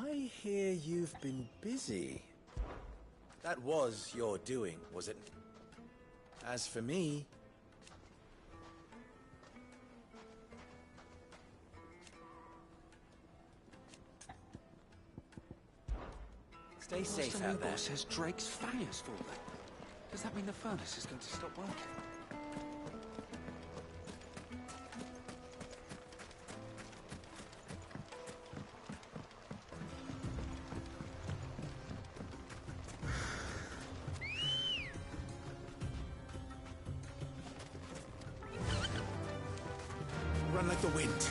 I hear you've been busy. That was your doing, was it? As for me... Stay safe out there. Says Drake's fire's fallen. Does that mean the furnace is going to stop working? Run like the wind.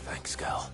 Thanks, girl.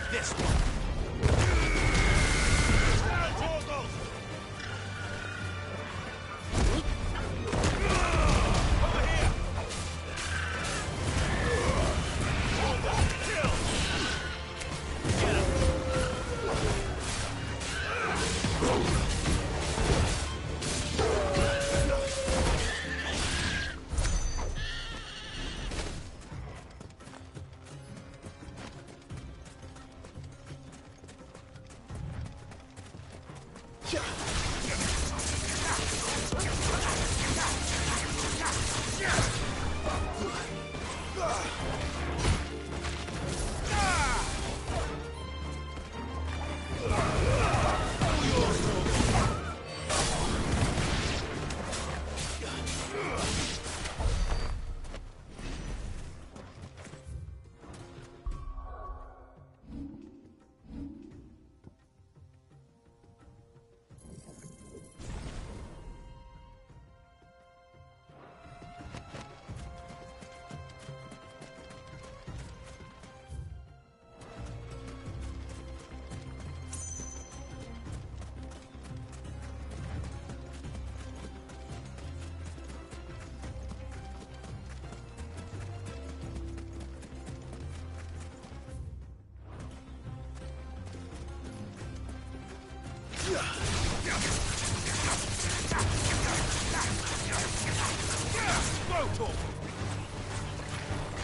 This one.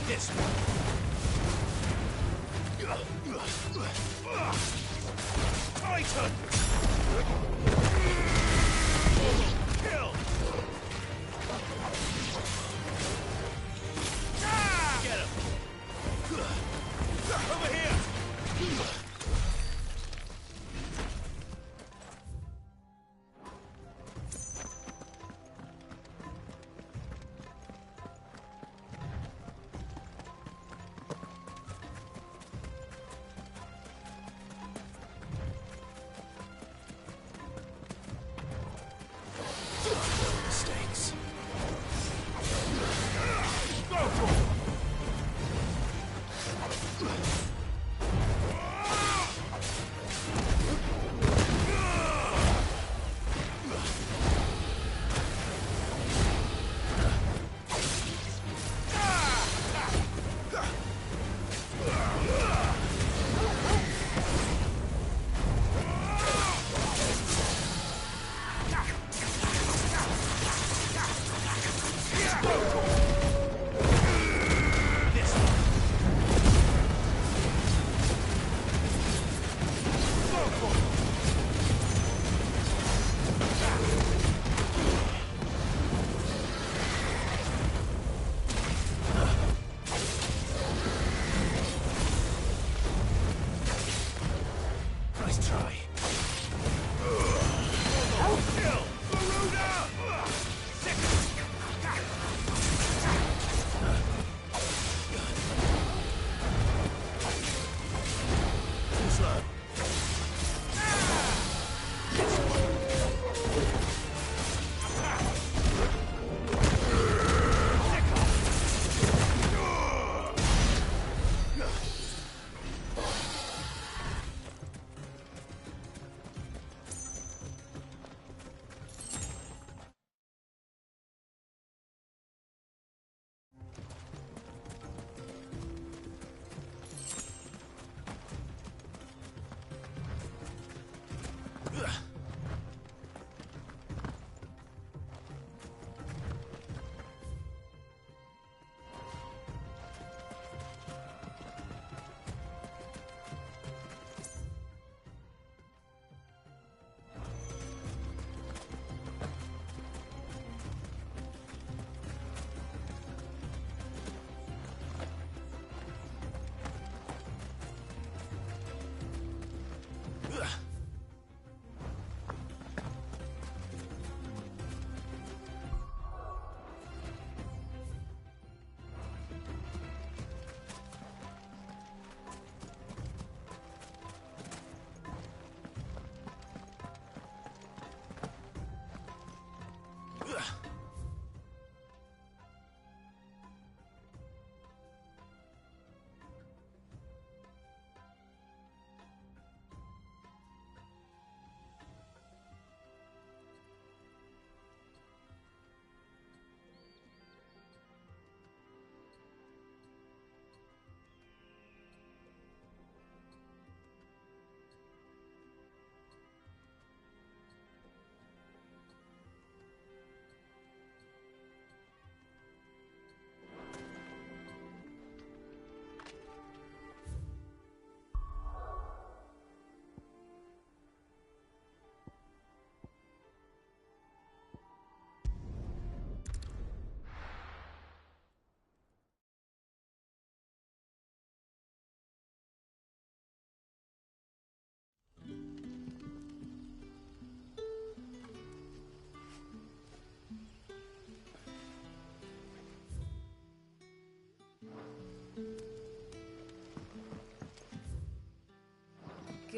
This one. Titan! Kill! Get him! Over here!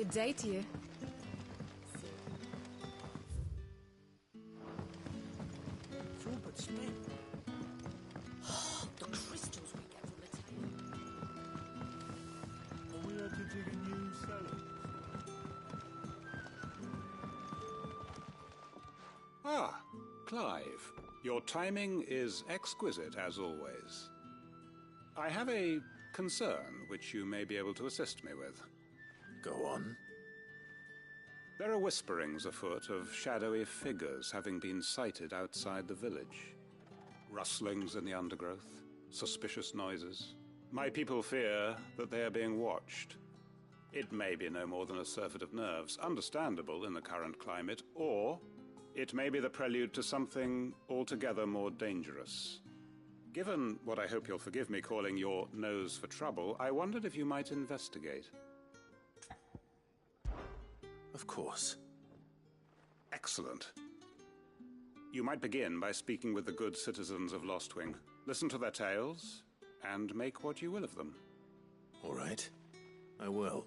Good day to you. Robert Smith. The crystals we get from the tail. Are we have to dig a new cellar? Ah, Clive. Your timing is exquisite, as always. I have a concern which you may be able to assist me with. Go on. There are whisperings afoot of shadowy figures having been sighted outside the village. Rustlings in the undergrowth, suspicious noises. My people fear that they are being watched. It may be no more than a surfeit of nerves, understandable in the current climate, or it may be the prelude to something altogether more dangerous. Given what I hope you'll forgive me calling your nose for trouble, I wondered if you might investigate. Of course. Excellent. You might begin by speaking with the good citizens of Lostwing. Listen to their tales, and make what you will of them. All right. I will.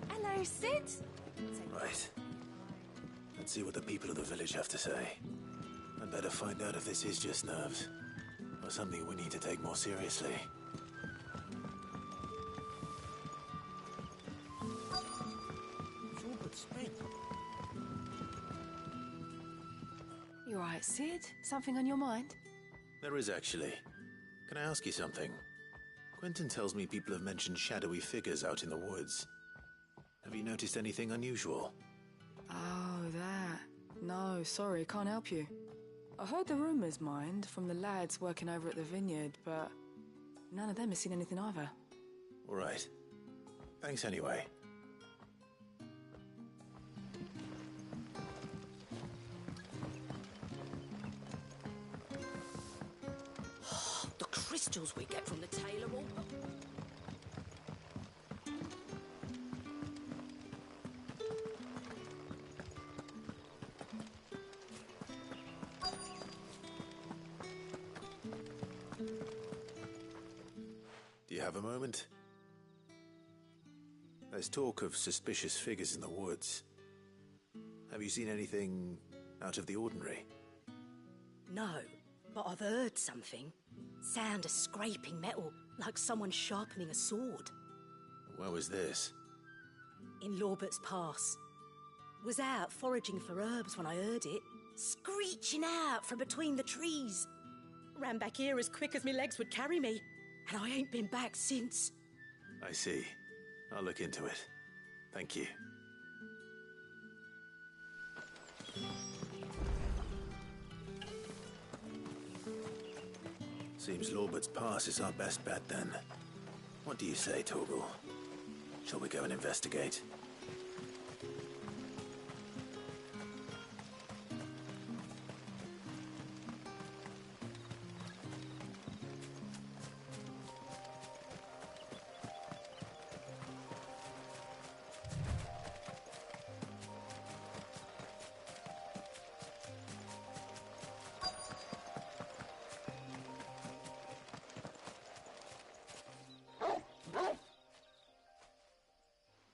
Hello, Sid. Right. Let's see what the people of the village have to say. I'd better find out if this is just nerves, or something we need to take more seriously. Robert Smith. You all right, Sid? Something on your mind? There is actually. Can I ask you something? Quentin tells me people have mentioned shadowy figures out in the woods. Have you noticed anything unusual? Oh, that. No, sorry, can't help you. I heard the rumours, mind, from the lads working over at the vineyard, but none of them has seen anything either. All right. Thanks anyway. The crystals we get from the tail are all... Do you have a moment? There's talk of suspicious figures in the woods. Have you seen anything out of the ordinary? No, but I've heard something. Sound of scraping metal, like someone sharpening a sword. Where was this? In Lorbert's Pass. Was out foraging for herbs when I heard it, screeching out from between the trees. Ran back here as quick as my legs would carry me, and I ain't been back since. I see. I'll look into it. Thank you. Seems Lorbert's Pass is our best bet then. What do you say, Torgal? Shall we go and investigate?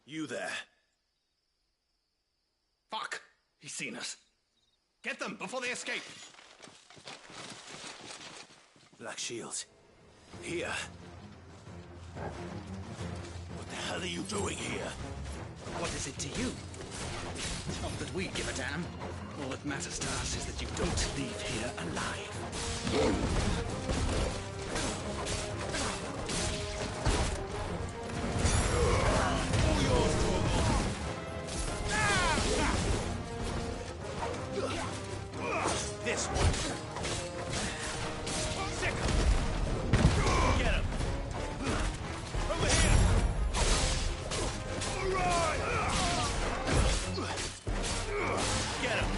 You there. Fuck! He's seen us. Get them before they escape! Black Shields. Here. What the hell are you doing here? What is it to you? It's not that we give a damn. All that matters to us is that you don't leave here alive. This one. Sick. Get him. Over here. All right. Get him.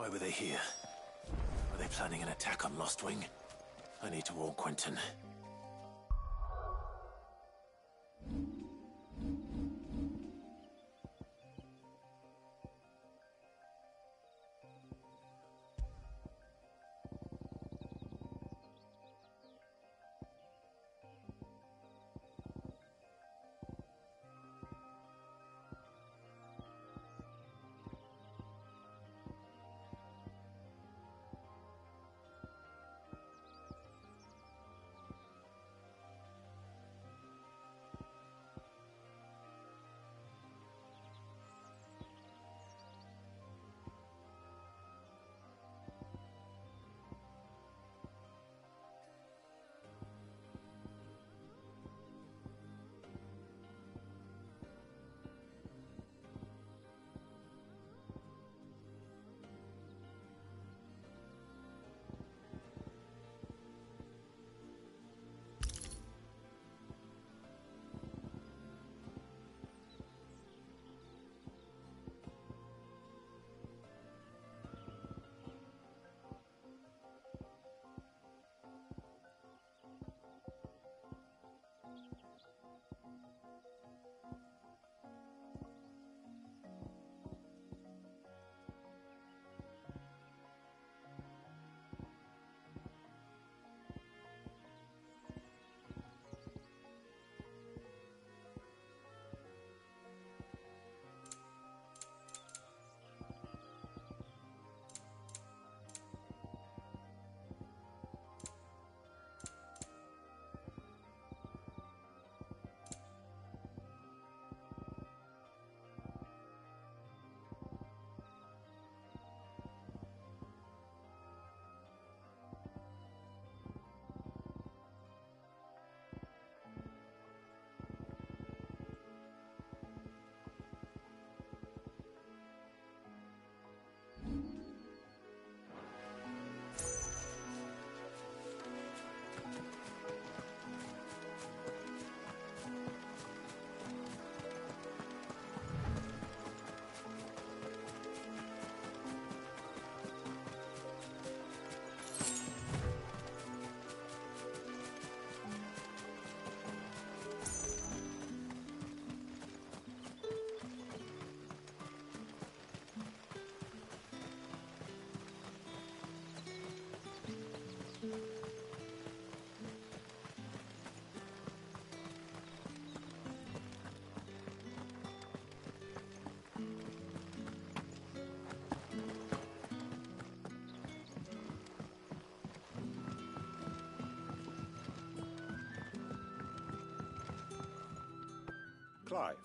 Why were they here? Are they planning an attack on Lost Wing? I need to warn Quentin. Clive,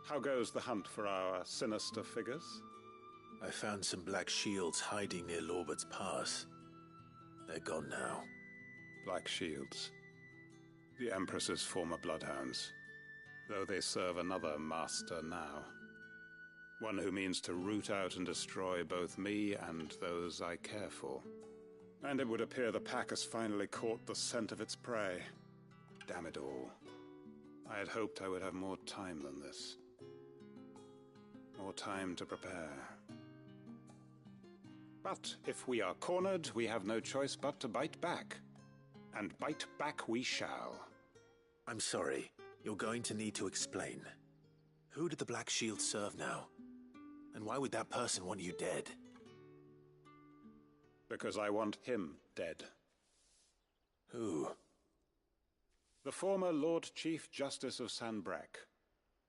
how goes the hunt for our sinister figures? I found some black shields hiding near Lorbert's Pass. They're gone now. Black shields. The Empress's former bloodhounds, though they serve another master now. One who means to root out and destroy both me and those I care for. And it would appear the pack has finally caught the scent of its prey. Damn it all. I had hoped I would have more time than this. More time to prepare. But if we are cornered, we have no choice but to bite back. And bite back we shall. I'm sorry. You're going to need to explain. Who did the Black Shield serve now? And why would that person want you dead? Because I want him dead. Who? The former Lord Chief Justice of Sanbreque.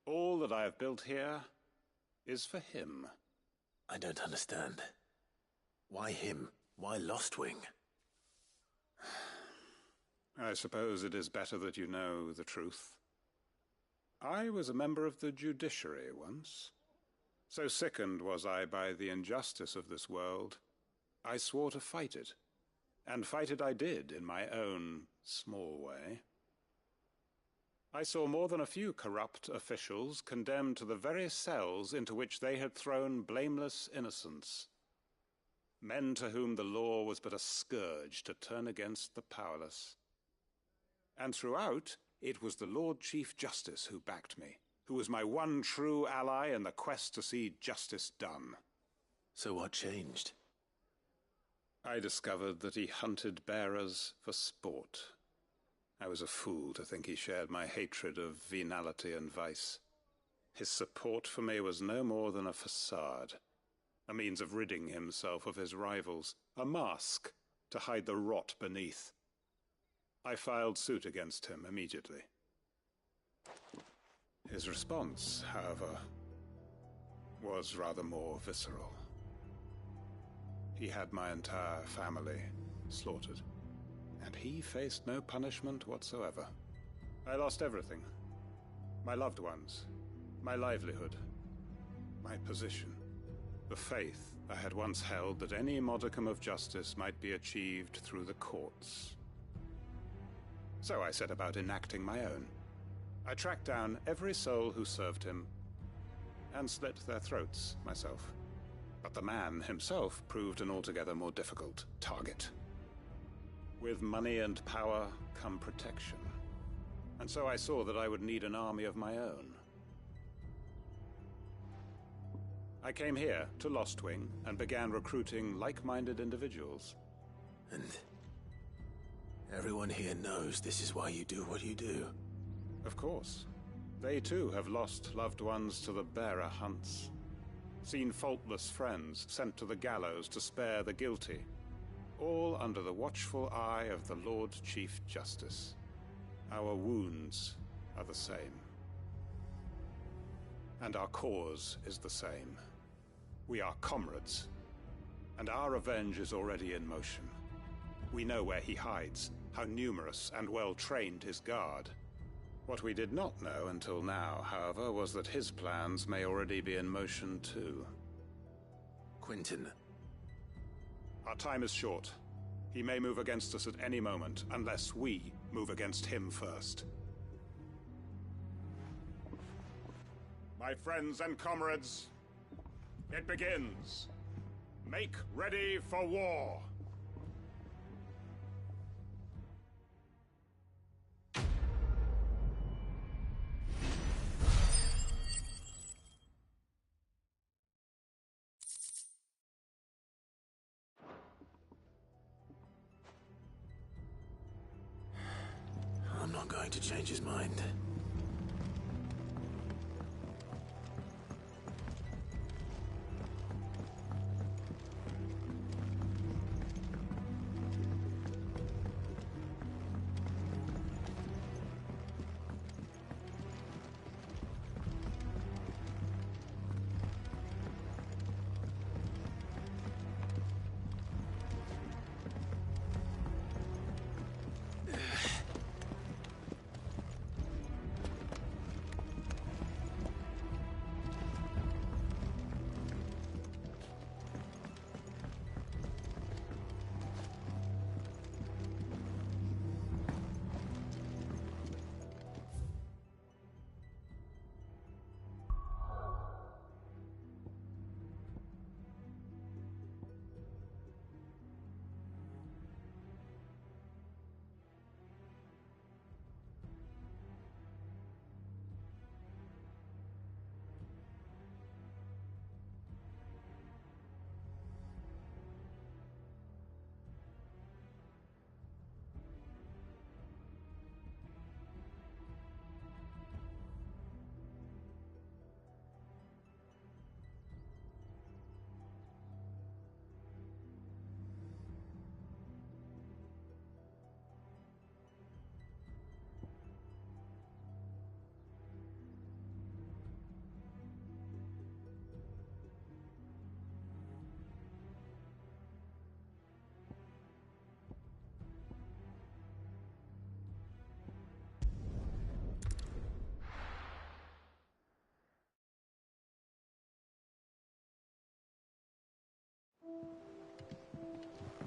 All that I have built here is for him. I don't understand. Why him? Why Lostwing? I suppose it is better that you know the truth. I was a member of the judiciary once. So sickened was I by the injustice of this world, I swore to fight it. And fight it I did in my own small way. I saw more than a few corrupt officials condemned to the very cells into which they had thrown blameless innocents. Men to whom the law was but a scourge to turn against the powerless. And throughout, it was the Lord Chief Justice who backed me, who was my one true ally in the quest to see justice done. So what changed? I discovered that he hunted bearers for sport. I was a fool to think he shared my hatred of venality and vice. His support for me was no more than a facade, a means of ridding himself of his rivals, a mask to hide the rot beneath. I filed suit against him immediately. His response, however, was rather more visceral. He had my entire family slaughtered, and he faced no punishment whatsoever. I lost everything. My loved ones, my livelihood, my position, the faith I had once held that any modicum of justice might be achieved through the courts. So I set about enacting my own. I tracked down every soul who served him, and slit their throats myself. But the man himself proved an altogether more difficult target. With money and power come protection. And so I saw that I would need an army of my own. I came here to Lostwing and began recruiting like-minded individuals. And everyone here knows this is why you do what you do. Of course. They too have lost loved ones to the bearer hunts. Seen faultless friends sent to the gallows to spare the guilty. All under the watchful eye of the Lord Chief Justice. Our wounds are the same. And our cause is the same. We are comrades. And our revenge is already in motion. We know where he hides, how numerous and well-trained his guard. What we did not know until now, however, was that his plans may already be in motion too. Quentin. Our time is short. He may move against us at any moment, unless we move against him first. My friends and comrades, it begins. Make ready for war. I'm not going to change his mind.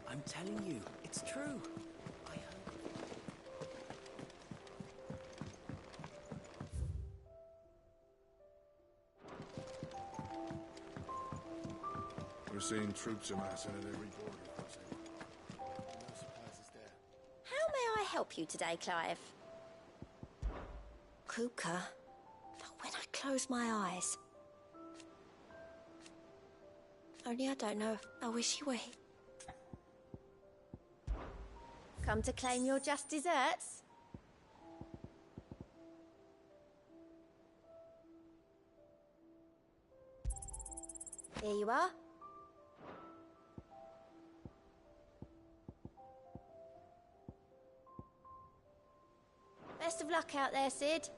I'm telling you, it's true. I heard. We're seeing troops amassing at every border crossing. No surprises there. How may I help you today, Clive? Kuka, for when I close my eyes. Only I don't know. I wish you were. Come to claim your just desserts? Here you are. Best of luck out there, Sid.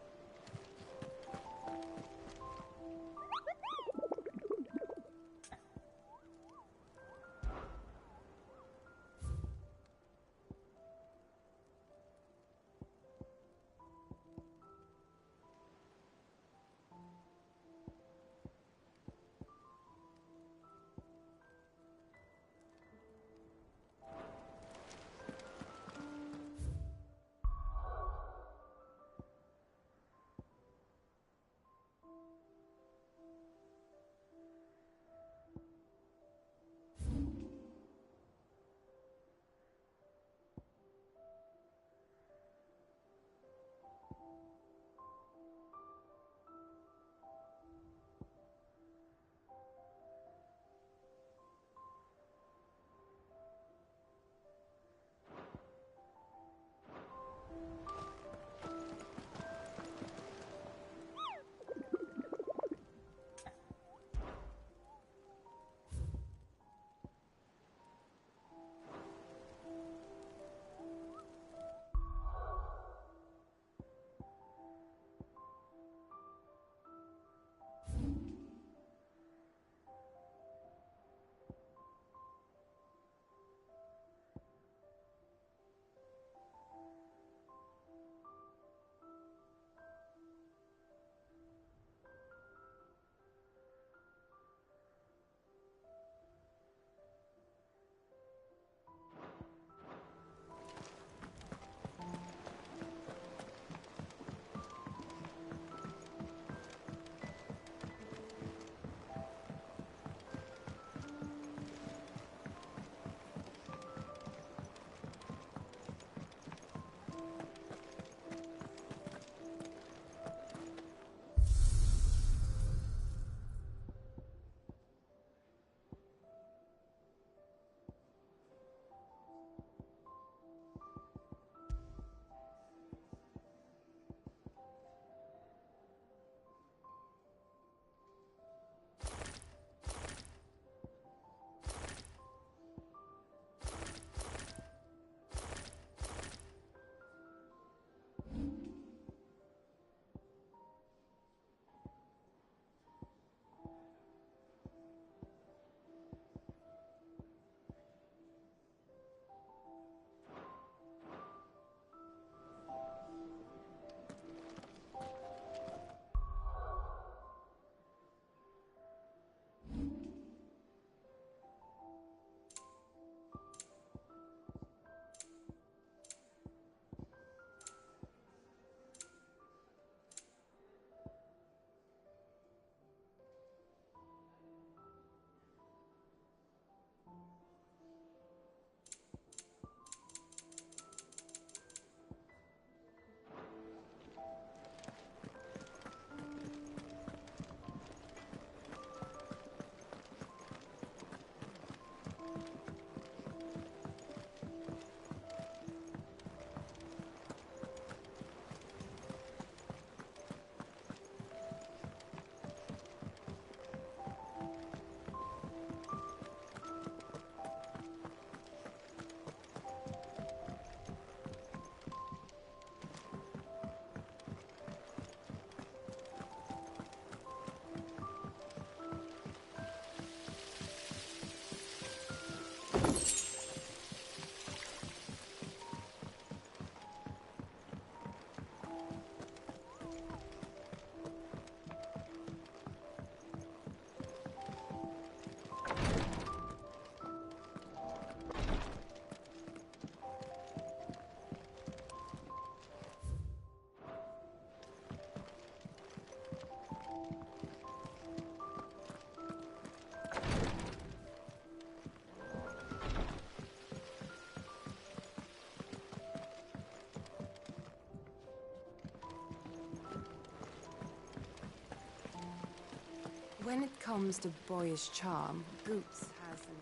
When it comes to boyish charm, Boots has an...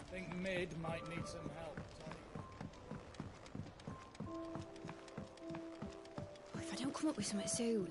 Think Mid might need some help, Tony. If I don't come up with something soon...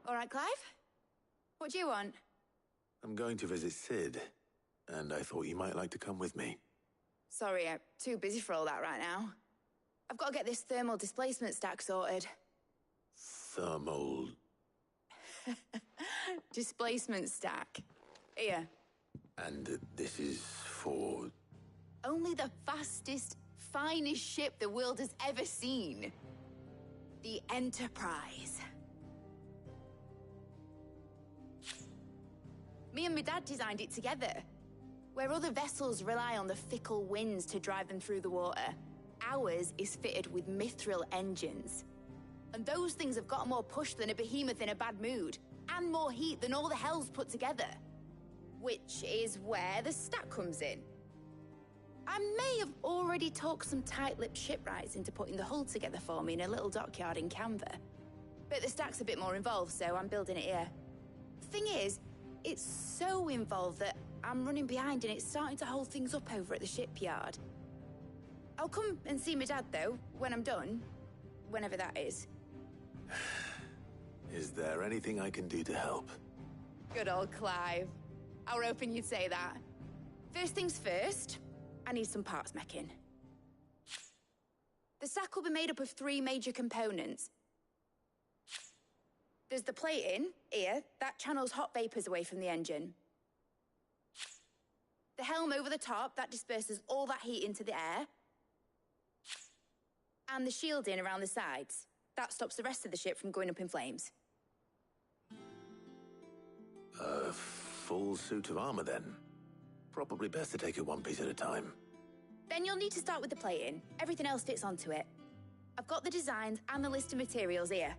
All right, Clive? What do you want? I'm going to visit Sid, and I thought you might like to come with me. Sorry, I'm too busy for all that right now. I've got to get this thermal displacement stack sorted. Thermal... Displacement stack. Here. And this is for... Only the fastest, finest ship the world has ever seen. The Enterprise. Me and my dad designed it together. Where other vessels rely on the fickle winds to drive them through the water, ours is fitted with mithril engines. And those things have got more push than a behemoth in a bad mood, and more heat than all the hells put together. Which is where the stack comes in. I may have already talked some tight-lipped shipwrights into putting the hull together for me in a little dockyard in Canva. But the stack's a bit more involved, so I'm building it here. The thing is, it's so involved that I'm running behind and it's starting to hold things up over at the shipyard. I'll come and see my dad, though, when I'm done. Whenever that is. Is there anything I can do to help? Good old Clive. I were hoping you'd say that. First things first, I need some parts meching. The stack will be made up of 3 major components. There's the plating, here, that channels hot vapors away from the engine. The helm over the top, that disperses all that heat into the air. And the shielding around the sides. That stops the rest of the ship from going up in flames. A full suit of armor, then. Probably best to take it one piece at a time. Then you'll need to start with the plating. Everything else fits onto it. I've got the designs and the list of materials here.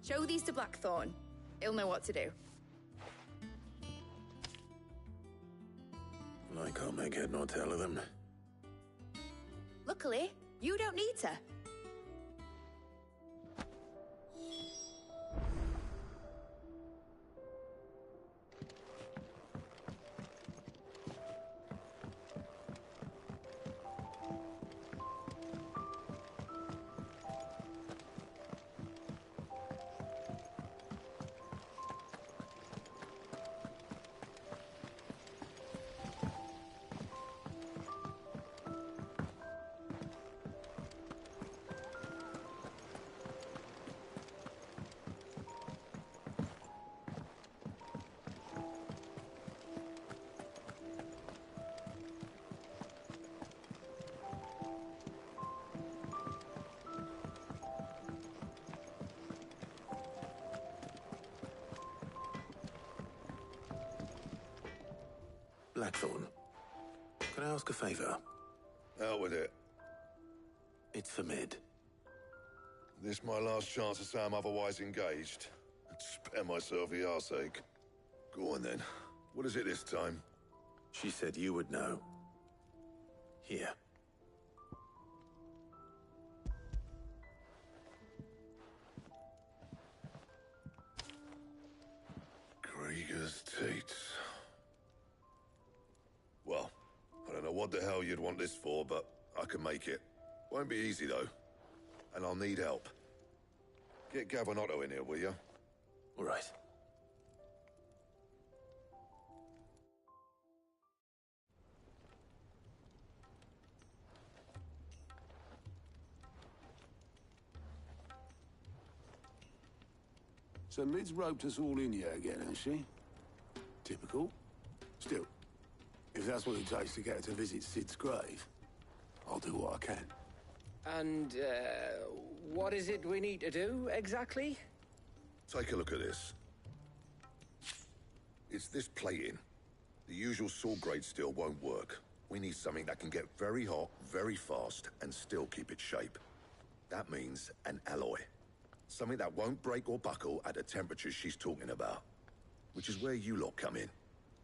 Show these to Blackthorn. He'll know what to do. I can't make head nor tail of them. Luckily, you don't need to. Blackthorn, can I ask a favor? Out with it. It's for Mid. This my last chance to say I'm otherwise engaged. Spare myself the arseache. Go on then. What is it this time? She said you would know. Here. Krieger's teats. Well, I don't know what the hell you'd want this for, but I can make it. Won't be easy, though. And I'll need help. Get Gavin-Otto in here, will you? All right. So Mid's roped us all in here again, has she? Typical. Still, if that's what it takes to get her to visit Sid's grave, I'll do what I can. And, what is it we need to do, exactly? Take a look at this. It's this plating. The usual saw grade steel won't work. We need something that can get very hot, very fast, and still keep its shape. That means an alloy. Something that won't break or buckle at the temperatures she's talking about. Which is where you lot come in.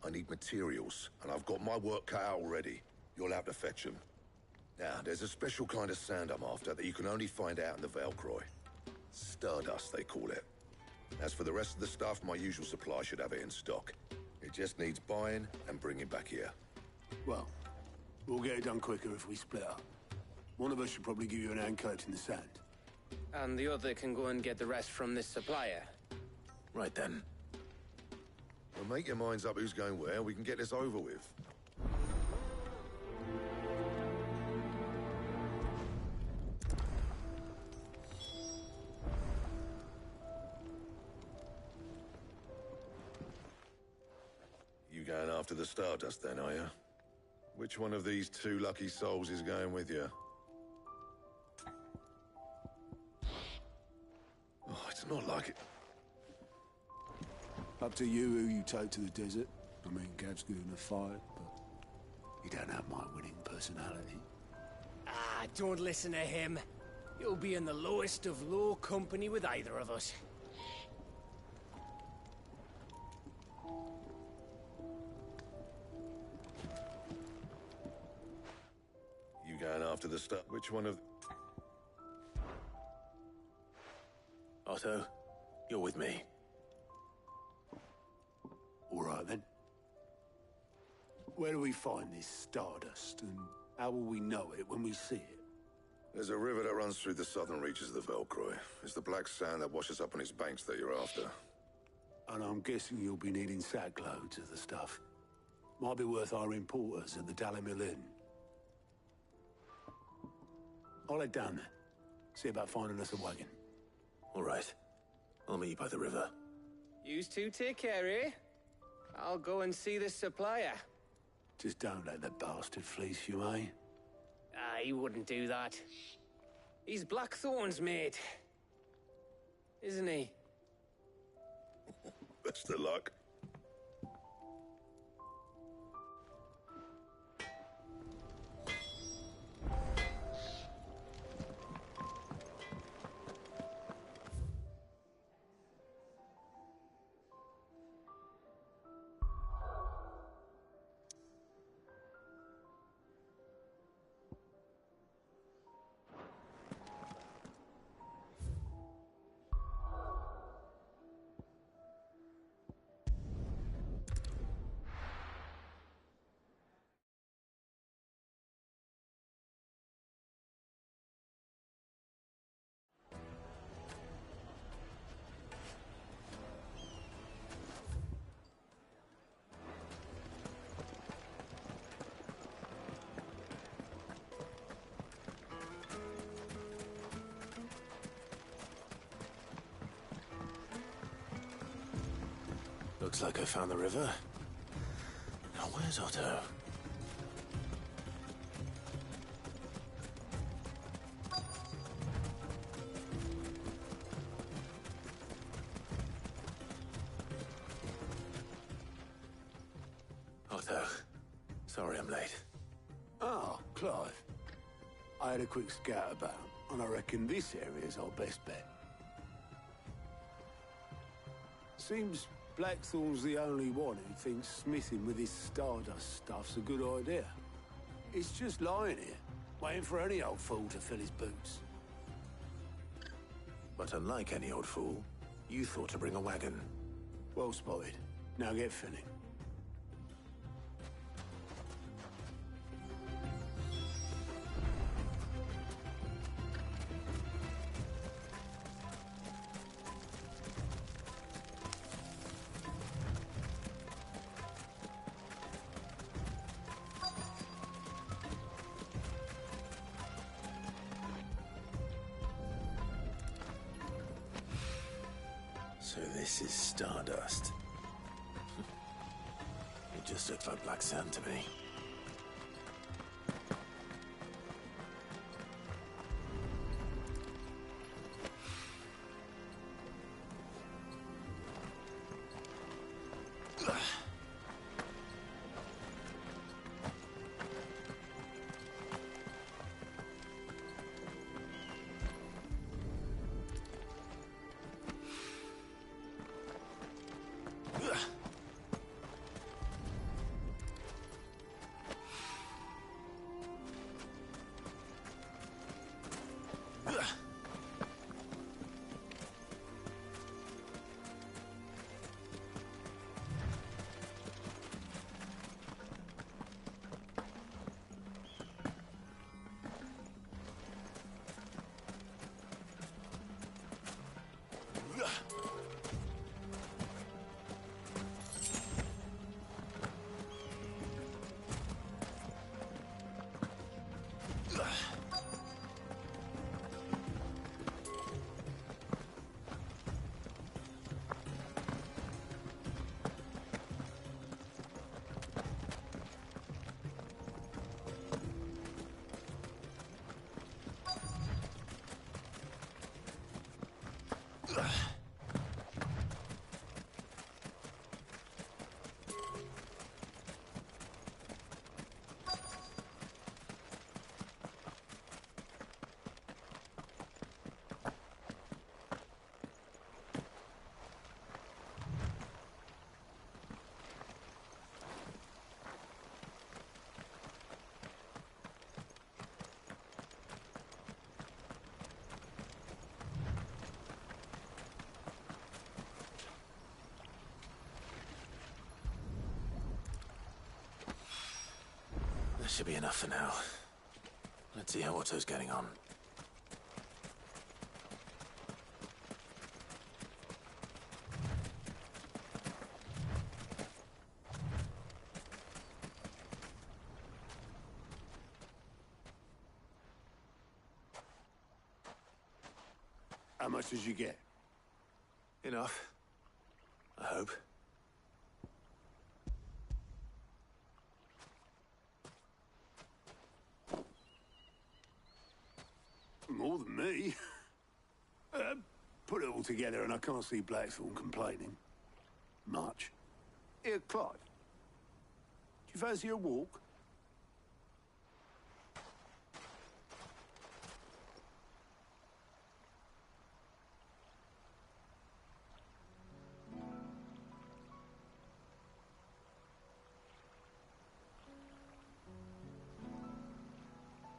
I need materials, and I've got my work cut out already. You'll have to fetch them. Now, there's a special kind of sand I'm after that you can only find out in the Valcroy. Stardust, they call it. As for the rest of the stuff, my usual supply should have it in stock. It just needs buying and bringing back here. Well, we'll get it done quicker if we split up. One of us should probably give you an hand collecting the sand. And the other can go and get the rest from this supplier. Right then. Well, make your minds up who's going where. We can get this over with. You going after the Stardust then, are you? Which one of these two lucky souls is going with you? Oh, it's not like it. Up to you who you take to the desert. I mean, Gav's good in a fight, but you don't have my winning personality. Ah, don't listen to him. You'll be in the lowest of low company with either of us. You going after the stuff? Which one of... Otto, you're with me. All right, then. Where do we find this Stardust, and how will we know it when we see it? There's a river that runs through the southern reaches of the Velcroy. It's the black sand that washes up on its banks that you're after. And I'm guessing you'll be needing sackloads of the stuff. Might be worth our importers at the Dalimil Inn. I'll head down there. See about finding us a wagon. All right. I'll meet you by the river. Yous two take care, eh? I'll go and see this supplier. Just don't let the bastard fleece you, eh? Ah, he wouldn't do that. He's Blackthorn's mate. Isn't he? Best of luck. Looks like I found the river. Now where's Otto? Otto. Sorry I'm late. Oh, Clive. I had a quick scout about, and I reckon this area's our best bet. Seems Blackthorn's the only one who thinks smithing with this Stardust stuff's a good idea. It's just lying here, waiting for any old fool to fill his boots. But unlike any old fool, you thought to bring a wagon. Well spotted. Now get filling. So this is Stardust. It just looks like black sand to me. should be enough for now. Let's see how Otto's getting on. How much did you get? Enough. I hope. More than me. Put it all together and I can't see Blackthorn complaining. Much. Here, Clive. Do you fancy a walk?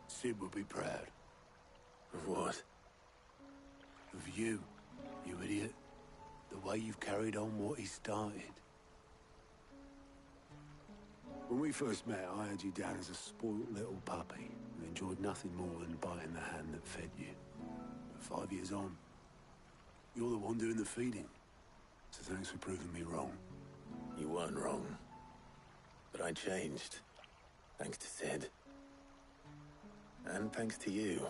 Sid would be proud. Of what? Of you, you idiot. The way you've carried on what he started. When we first met, I had you down as a spoilt little puppy who enjoyed nothing more than biting the hand that fed you. But 5 years on, you're the one doing the feeding. So thanks for proving me wrong. You weren't wrong. But I changed. Thanks to Sid. And thanks to you.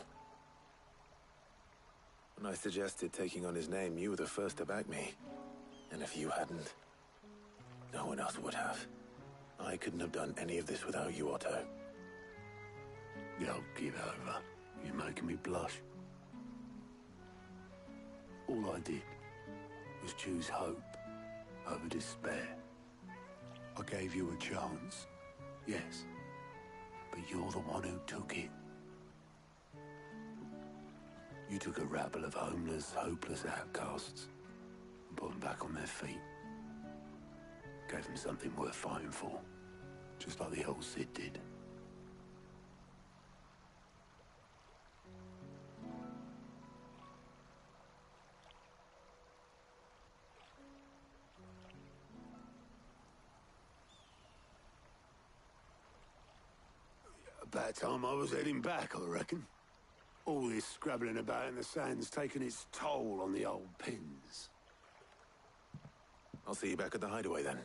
When I suggested taking on his name, you were the first to back me. And if you hadn't, no one else would have. I couldn't have done any of this without you, Otto. Yo, give over. You're making me blush. All I did was choose hope over despair. I gave you a chance, yes, but you're the one who took it. You took a rabble of homeless, hopeless outcasts and put them back on their feet. Gave them something worth fighting for, just like the old Sid did. About time I was heading back, I reckon. All this scrabbling about in the sand's taken its toll on the old pins. I'll see you back at the hideaway then.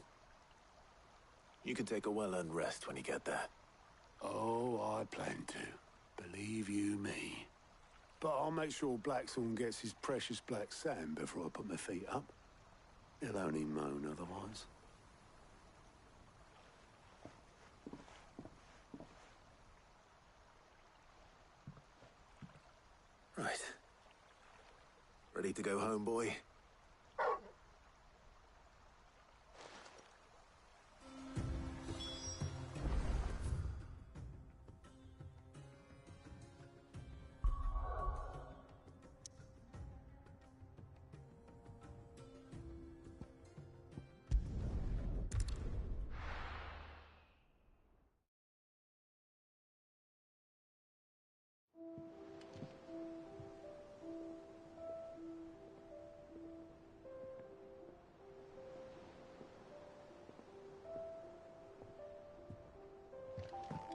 You can take a well-earned rest when you get there. Oh, I plan to. Believe you me. But I'll make sure Blackthorn gets his precious black sand before I put my feet up. He'll only moan otherwise. Right. Ready to go home, boy?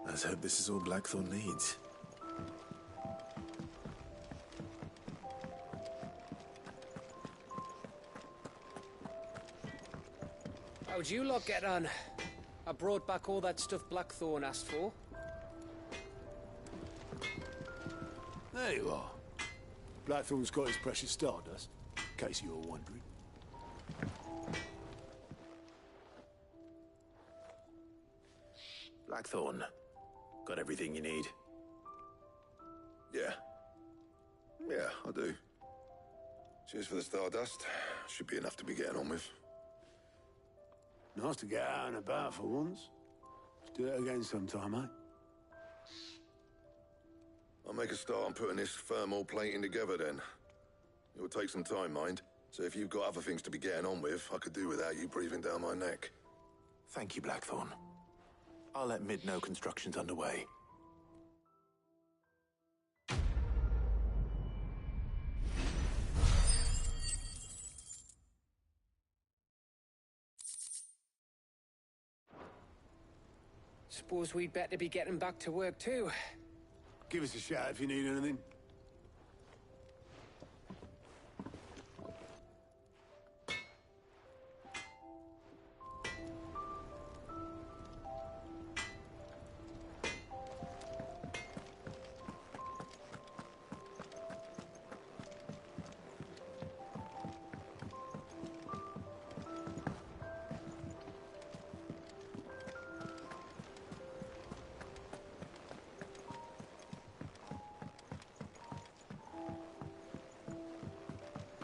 Let's hope this is all Blackthorn needs. How'd you lot get on? I brought back all that stuff Blackthorn asked for. There you are. Blackthorn's got his precious stardust, in case you were wondering. Blackthorn, got everything you need? Yeah. Yeah, I do. Cheers for the stardust. Should be enough to be getting on with. Nice to get out and about for once. Let's do it again sometime, eh? I'll make a start on putting this thermal plating together then. It will take some time, mind. So if you've got other things to be getting on with, I could do without you breathing down my neck. Thank you, Blackthorn. I'll let Mid know construction's underway. Suppose we'd better be getting back to work too. Give us a shout if you need anything.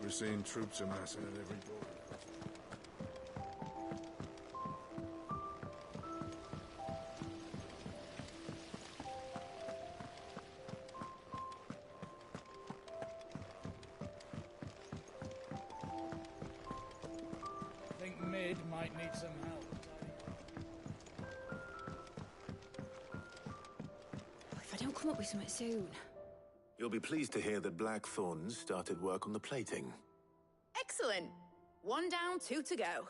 We're seeing troops amassing at every door. I think Mid might need some help. If I don't come up with something soon. You'll be pleased to hear that Blackthorn started work on the plating. Excellent. 1 down, 2 to go.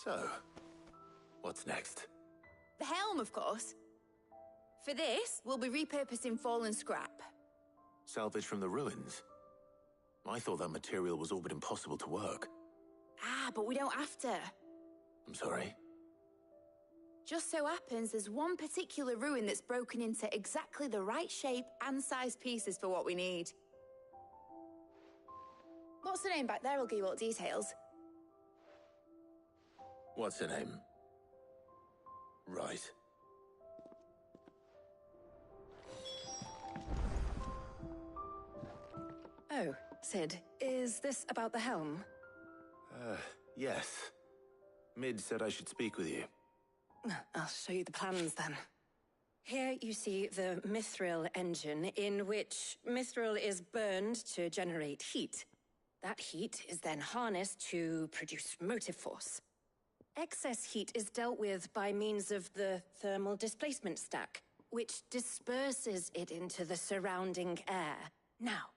So, what's next? The helm, of course. For this, we'll be repurposing fallen scrap. Salvage from the ruins? I thought that material was all but impossible to work. Ah, but we don't have to. I'm sorry? Just so happens there's one particular ruin that's broken into exactly the right shape and size pieces for what we need. What's the name back there? I'll give you all the details. What's her name? Right. Oh, Sid, is this about the helm? Yes. Mid said I should speak with you. I'll show you the plans then. Here you see the mithril engine, in which mithril is burned to generate heat. That heat is then harnessed to produce motive force. Excess heat is dealt with by means of the thermal displacement stack, which disperses it into the surrounding air. Now,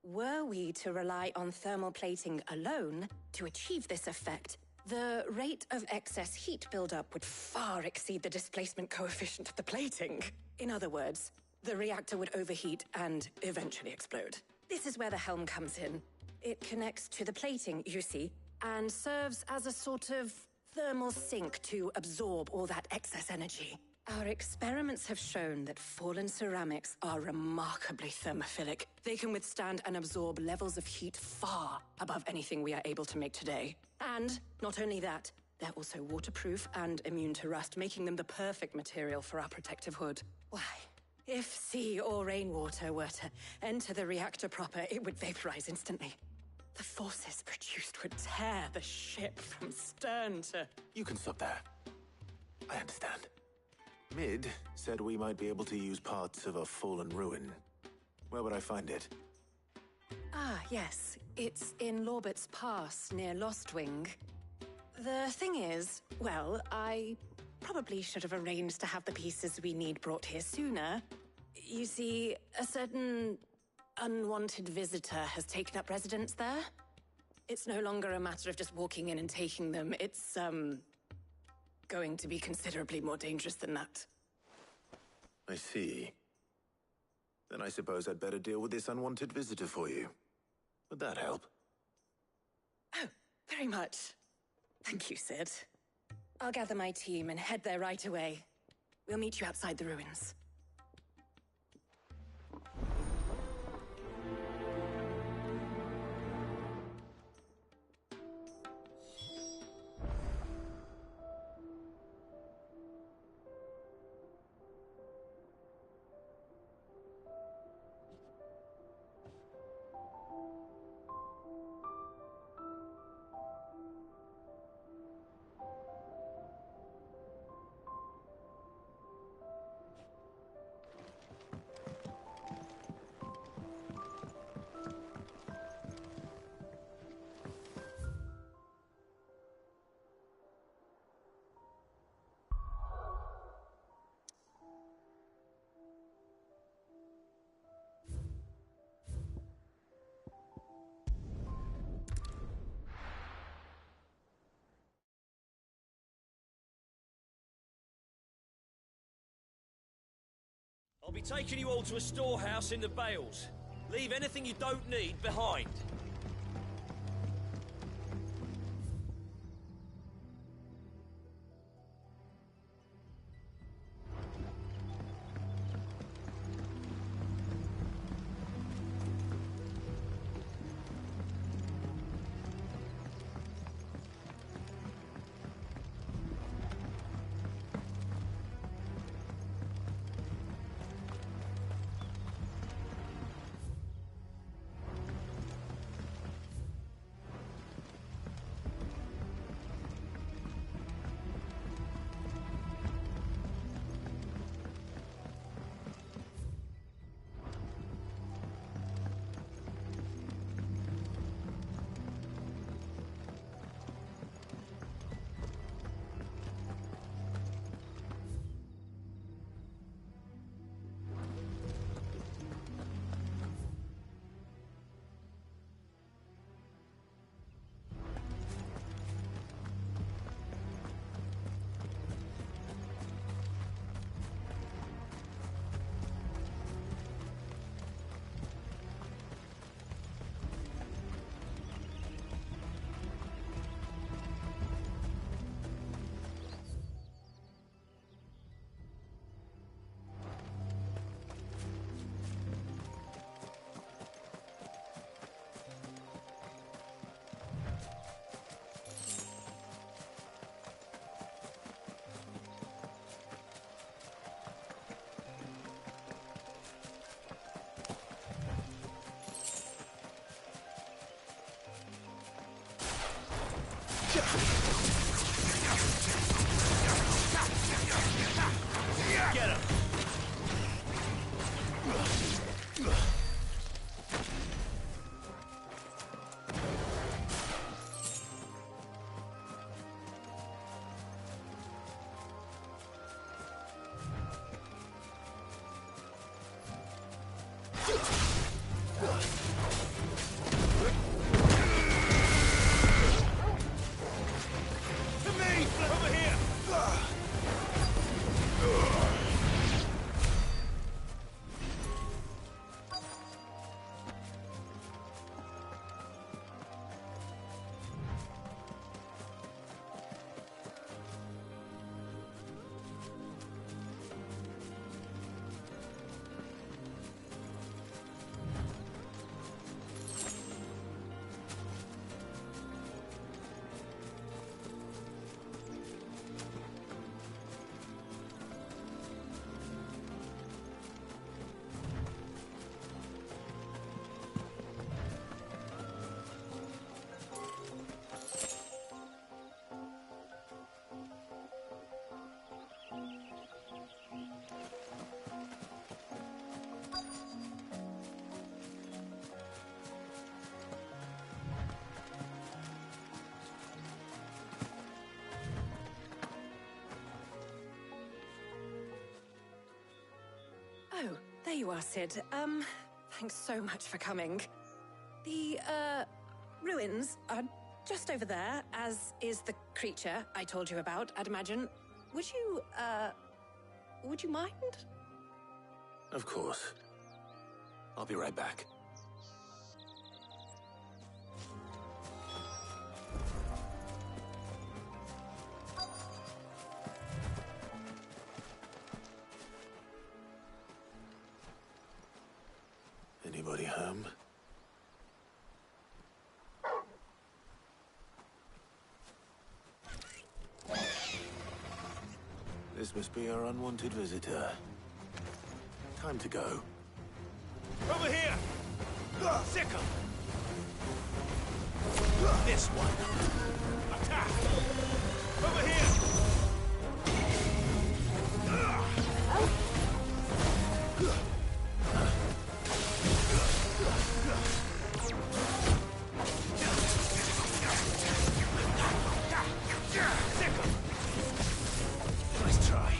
were we to rely on thermal plating alone to achieve this effect, the rate of excess heat buildup would far exceed the displacement coefficient of the plating. In other words, the reactor would overheat and eventually explode. This is where the helm comes in. It connects to the plating, you see, and serves as a sort of thermal sink to absorb all that excess energy. Our experiments have shown that fallen ceramics are remarkably thermophilic. They can withstand and absorb levels of heat far above anything we are able to make today. And not only that, they're also waterproof and immune to rust, making them the perfect material for our protective hood. Why, if sea or rainwater were to enter the reactor proper, it would vaporize instantly. The forces produced would tear the ship from stern to... You can stop there. I understand. Mid said we might be able to use parts of a fallen ruin. Where would I find it? Ah, yes. It's in Lorbert's Pass, near Lostwing. The thing is, well, I probably should have arranged to have the pieces we need brought here sooner. You see, a certain unwanted visitor has taken up residence there. It's no longer a matter of just walking in and taking them. It's, going to be considerably more dangerous than that. I see. Then I suppose I'd better deal with this unwanted visitor for you. Would that help? Oh, very much. Thank you, Sid. I'll gather my team and head there right away. We'll meet you outside the ruins. I'll be taking you all to a storehouse in the Bales. Leave anything you don't need behind. Get him! Oh, there you are, Sid. Thanks so much for coming. The, ruins are just over there, as is the creature I told you about, I'd imagine. Would you mind? Of course. I'll be right back. Anybody home? This must be our unwanted visitor. Time to go. Over here! Sick 'em! This one! Attack! Over here! Nice try.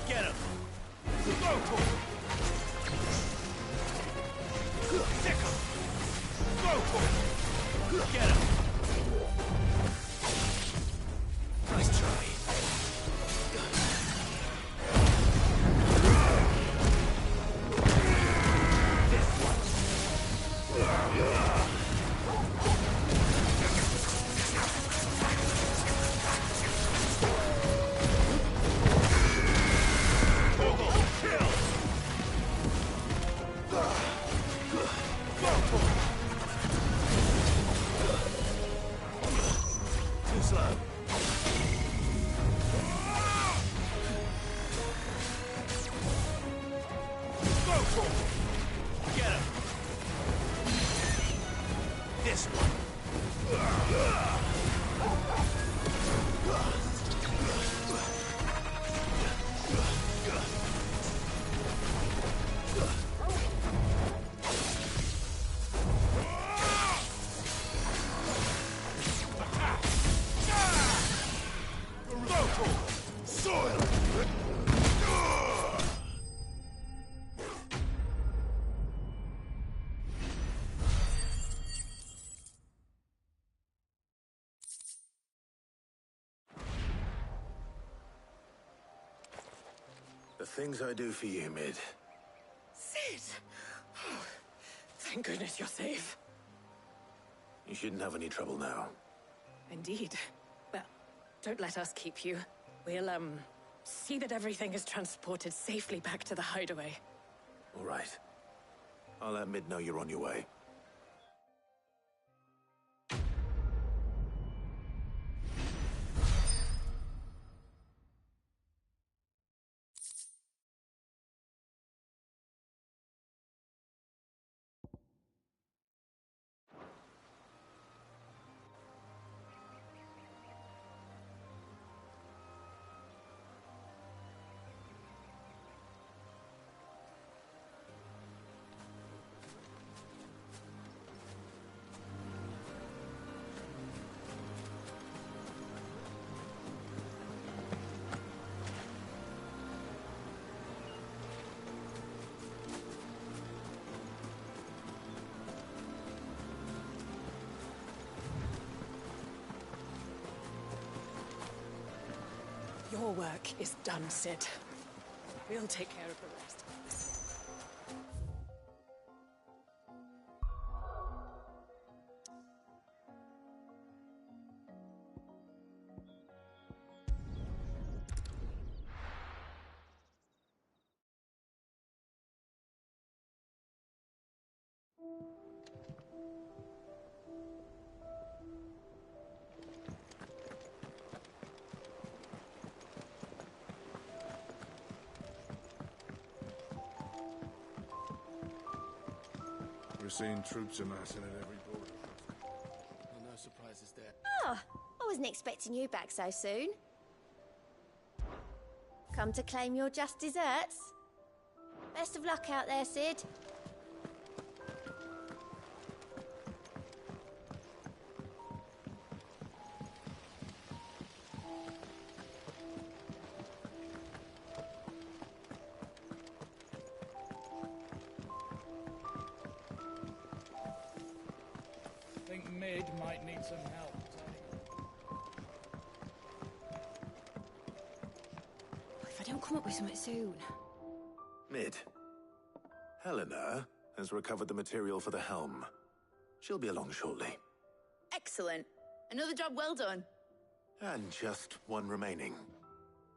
Get him! Go for it! Sick him! Go for it! Get him! Nice try. Too slow. Get him! This one. Soil! The things I do for you, Mid. Sid! Oh, thank goodness you're safe. You shouldn't have any trouble now. Indeed. Well, don't let us keep you. We'll, see that everything is transported safely back to the hideaway. All right. I'll let Mid know you're on your way. Your work is done, Sid. We'll take care of the rest. We're seeing troops amassing at every border. No surprises there. Oh, I wasn't expecting you back so soon. Come to claim your just desserts? Best of luck out there, Sid. Think Mid might need some help tidying up. If I don't come up with something soon. Mid. Helena has recovered the material for the helm. She'll be along shortly. Excellent. Another job well done. And just one remaining.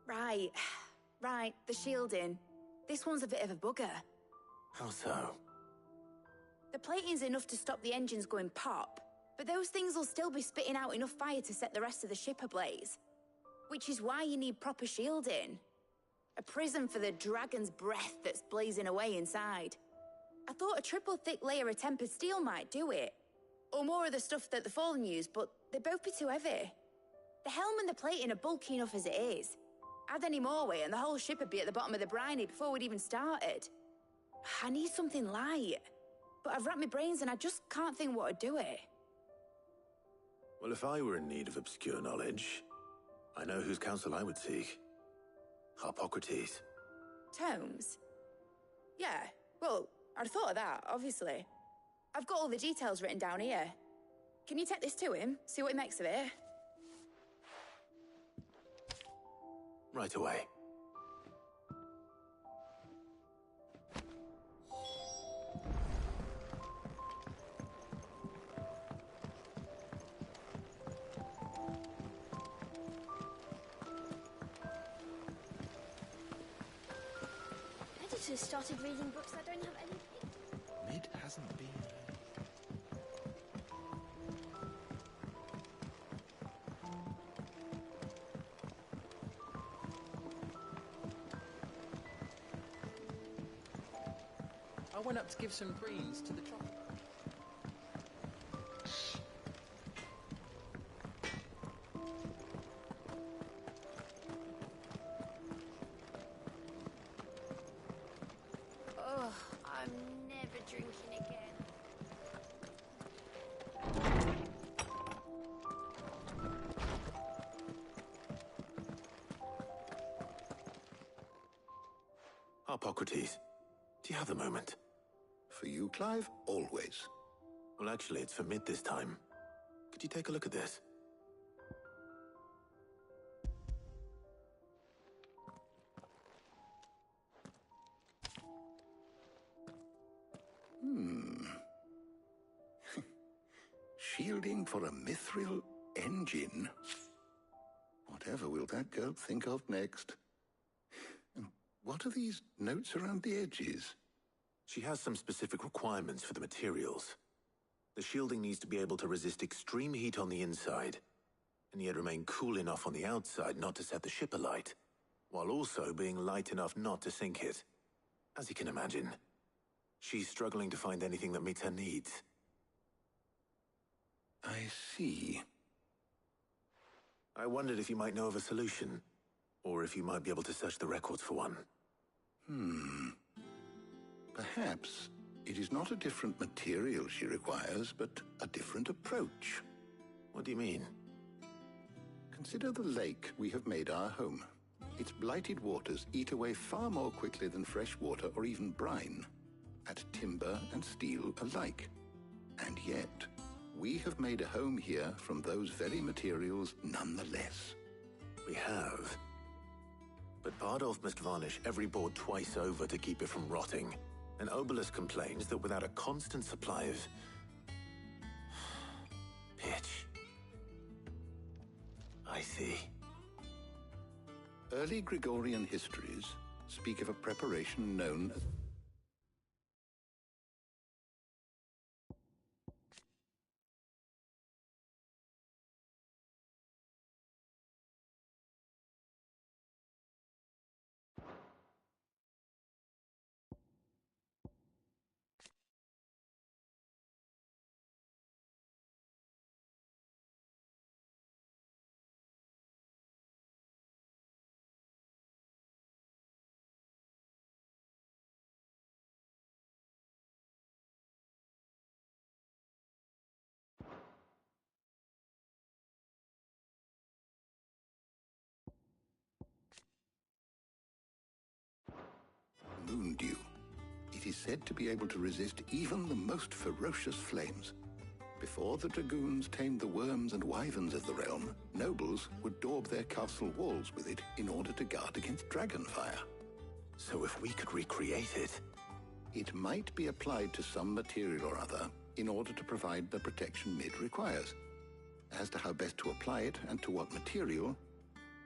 Right. Right, the shielding. This one's a bit of a bugger. How so? The plating's enough to stop the engines going pop, but those things will still be spitting out enough fire to set the rest of the ship ablaze. Which is why you need proper shielding. A prison for the dragon's breath that's blazing away inside. I thought a triple thick layer of tempered steel might do it. Or more of the stuff that the Fallen use, but they'd both be too heavy. The helm and the plating are bulky enough as it is. Add any more weight and the whole ship would be at the bottom of the briny before we'd even started. I need something light. But I've racked my brains and I just can't think what would do it. Well, if I were in need of obscure knowledge, I know whose counsel I would seek. Harpocrates. Tomes? Yeah, well, I'd thought of that, obviously. I've got all the details written down here. Can you take this to him? See what he makes of it? Right away. Editors started reading books that don't have any pictures. Mid hasn't been. I went up to give some greens to the chocolate. Oh, I'm never drinking again. Hippocrates, do you have a moment? For you, Clive, always. Well, actually, it's for Mid this time. Could you take a look at this? Shielding for a mithril engine? Whatever will that girl think of next? And what are these notes around the edges? She has some specific requirements for the materials. The shielding needs to be able to resist extreme heat on the inside, and yet remain cool enough on the outside not to set the ship alight, while also being light enough not to sink it. As you can imagine, she's struggling to find anything that meets her needs. I see. I wondered if you might know of a solution, or if you might be able to search the records for one. Perhaps it is not a different material she requires, but a different approach. What do you mean? Consider the lake we have made our home. Its blighted waters eat away far more quickly than fresh water or even brine, at timber and steel alike. And yet, we have made a home here from those very materials nonetheless. We have. But Bardolph must varnish every board twice over to keep it from rotting. And Obelus complains that without a constant supply of pitch. I see. Early Gregorian histories speak of a preparation known as moondew. It is said to be able to resist even the most ferocious flames. Before the dragoons tamed the worms and wyverns of the realm, nobles would daub their castle walls with it in order to guard against dragonfire. So if we could recreate it... It might be applied to some material or other in order to provide the protection Mid requires. As to how best to apply it and to what material,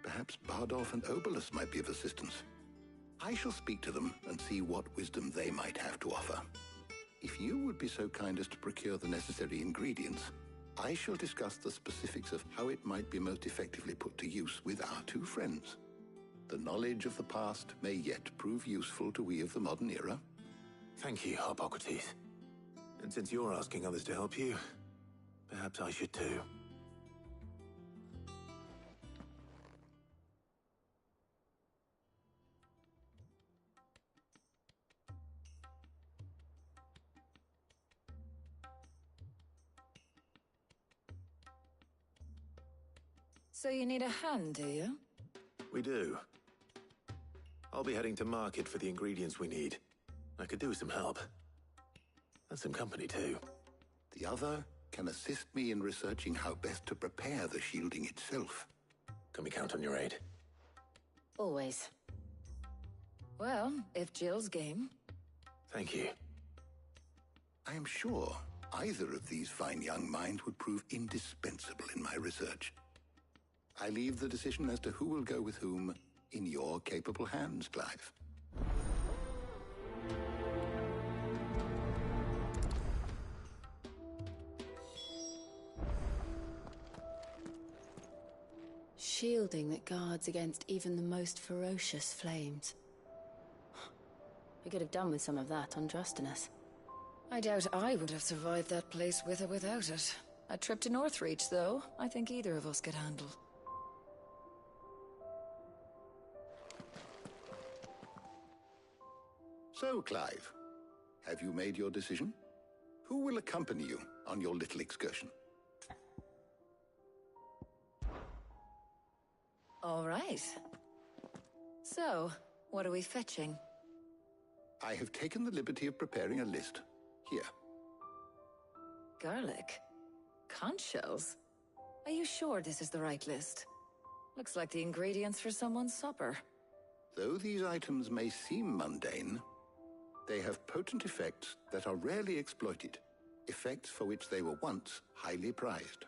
perhaps Bardolph and Obelus might be of assistance. I shall speak to them and see what wisdom they might have to offer. If you would be so kind as to procure the necessary ingredients, I shall discuss the specifics of how it might be most effectively put to use with our two friends. The knowledge of the past may yet prove useful to we of the modern era. Thank you, Hippocrates. And since you're asking others to help you, perhaps I should too. So you need a hand, do you? We do. I'll be heading to market for the ingredients we need. I could do with some help. And some company, too. The other can assist me in researching how best to prepare the shielding itself. Can we count on your aid? Always. Well, if Jill's game. Thank you. I am sure either of these fine young minds would prove indispensable in my research. I leave the decision as to who will go with whom in your capable hands, Clive. Shielding that guards against even the most ferocious flames. We could have done with some of that on Drustinus. I doubt I would have survived that place with or without it. A trip to Northreach, though, I think either of us could handle. So, Clive, have you made your decision? Who will accompany you on your little excursion? All right. So, what are we fetching? I have taken the liberty of preparing a list. Here. Garlic? Conch shells? Are you sure this is the right list? Looks like the ingredients for someone's supper. Though these items may seem mundane, they have potent effects that are rarely exploited, effects for which they were once highly prized.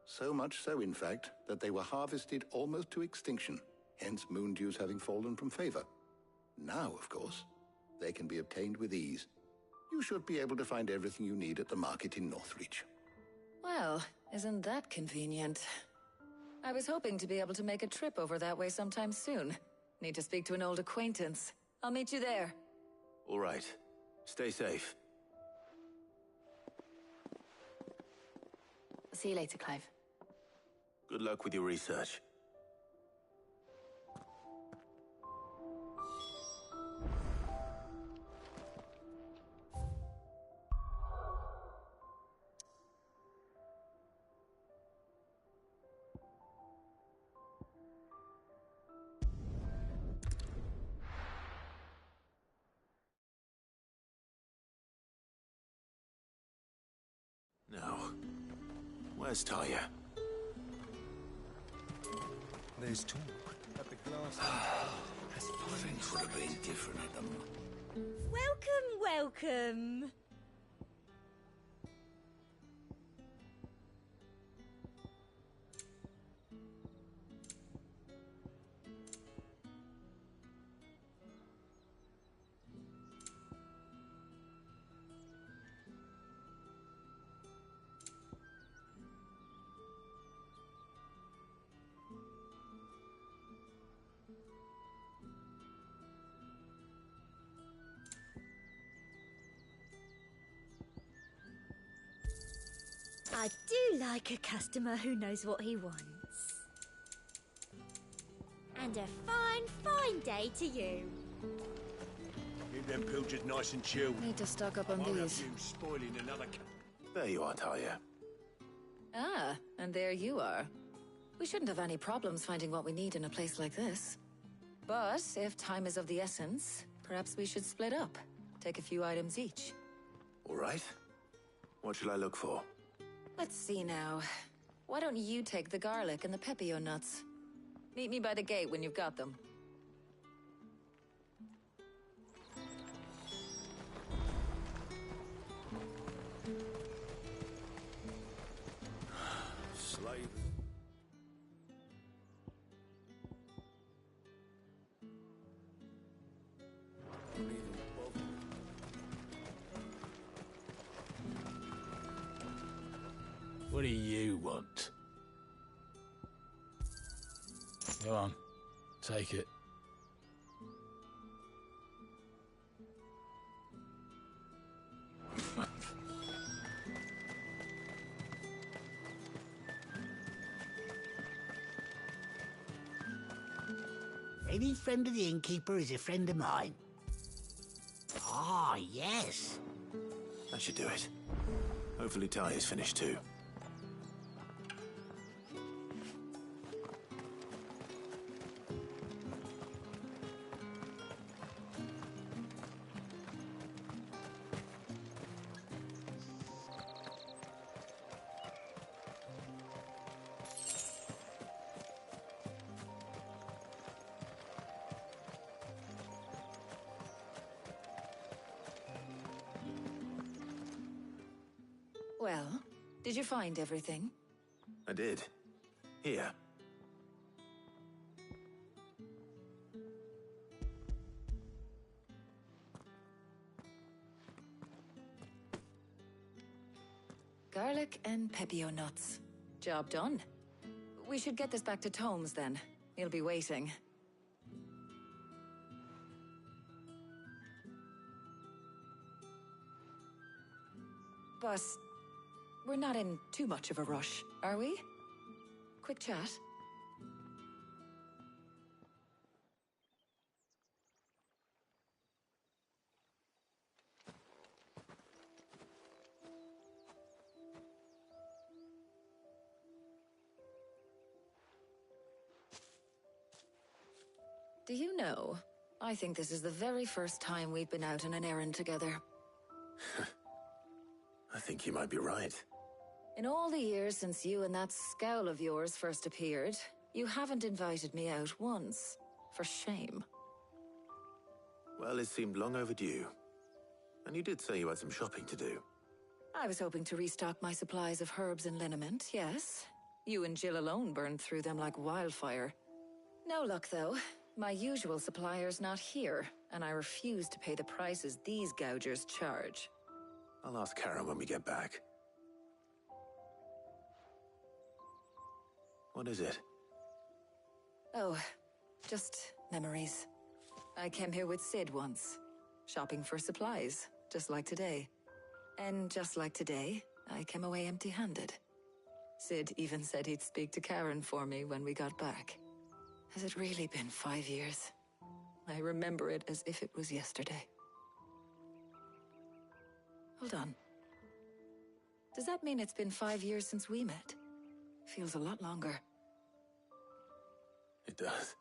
So much so, in fact, that they were harvested almost to extinction, hence moon dews having fallen from favor. Now, of course, they can be obtained with ease. You should be able to find everything you need at the market in Northreach. Well, isn't that convenient? I was hoping to be able to make a trip over that way sometime soon. Need to speak to an old acquaintance. I'll meet you there. All right. Stay safe. I'll see you later, Clive. Good luck with your research. Now, where's Talia? There's talk at the glass. Things would have been different at them. Welcome, welcome. I do like a customer who knows what he wants. And a fine, fine day to you. Keep them pilchards nice and chilled. Need to stock up on I'll have these. you spoiling another There you are, Talia. Ah, and there you are. We shouldn't have any problems finding what we need in a place like this. But if time is of the essence, perhaps we should split up. Take a few items each. All right. What shall I look for? Let's see now. Why don't you take the garlic and the pepio nuts? Meet me by the gate when you've got them. slave. What do you want? Go on, take it. Any friend of the innkeeper is a friend of mine. Ah, yes. That should do it. Hopefully Talia's finished too. Well, did you find everything? I did. Here. Garlic and pepio nuts. Job done. We should get this back to Tomes then. He'll be waiting. But we're not in too much of a rush, are we? Quick chat. Do you know, I think this is the very first time we've been out on an errand together. I think you might be right. In all the years since you and that scowl of yours first appeared, you haven't invited me out once. For shame. Well, it seemed long overdue. And you did say you had some shopping to do. I was hoping to restock my supplies of herbs and liniment, yes. You and Jill alone burned through them like wildfire. No luck, though. My usual supplier's not here, and I refuse to pay the prices these gougers charge. I'll ask Karen when we get back. What is it? Oh, just memories. I came here with Sid once, shopping for supplies, just like today. And just like today, I came away empty-handed. Sid even said he'd speak to Karen for me when we got back. Has it really been 5 years? I remember it as if it was yesterday. Hold on. Does that mean it's been 5 years since we met? Feels a lot longer. It does.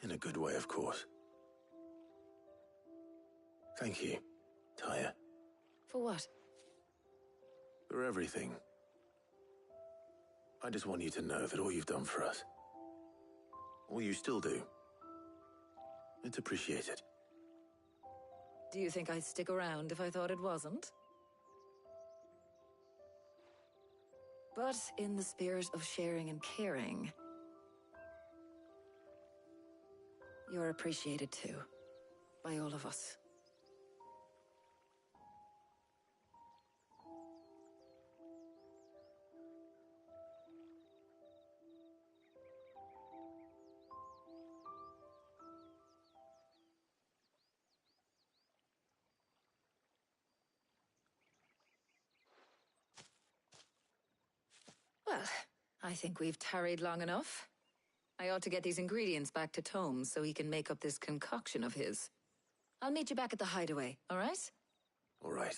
In a good way, of course. Thank you, Tyre. For what? For everything. I just want you to know that all you've done for us, all you still do, it's appreciated. Do you think I'd stick around if I thought it wasn't? But in the spirit of sharing and caring, you're appreciated too, by all of us. Well, I think we've tarried long enough. I ought to get these ingredients back to Tomes so he can make up this concoction of his. I'll meet you back at the hideaway, all right? All right.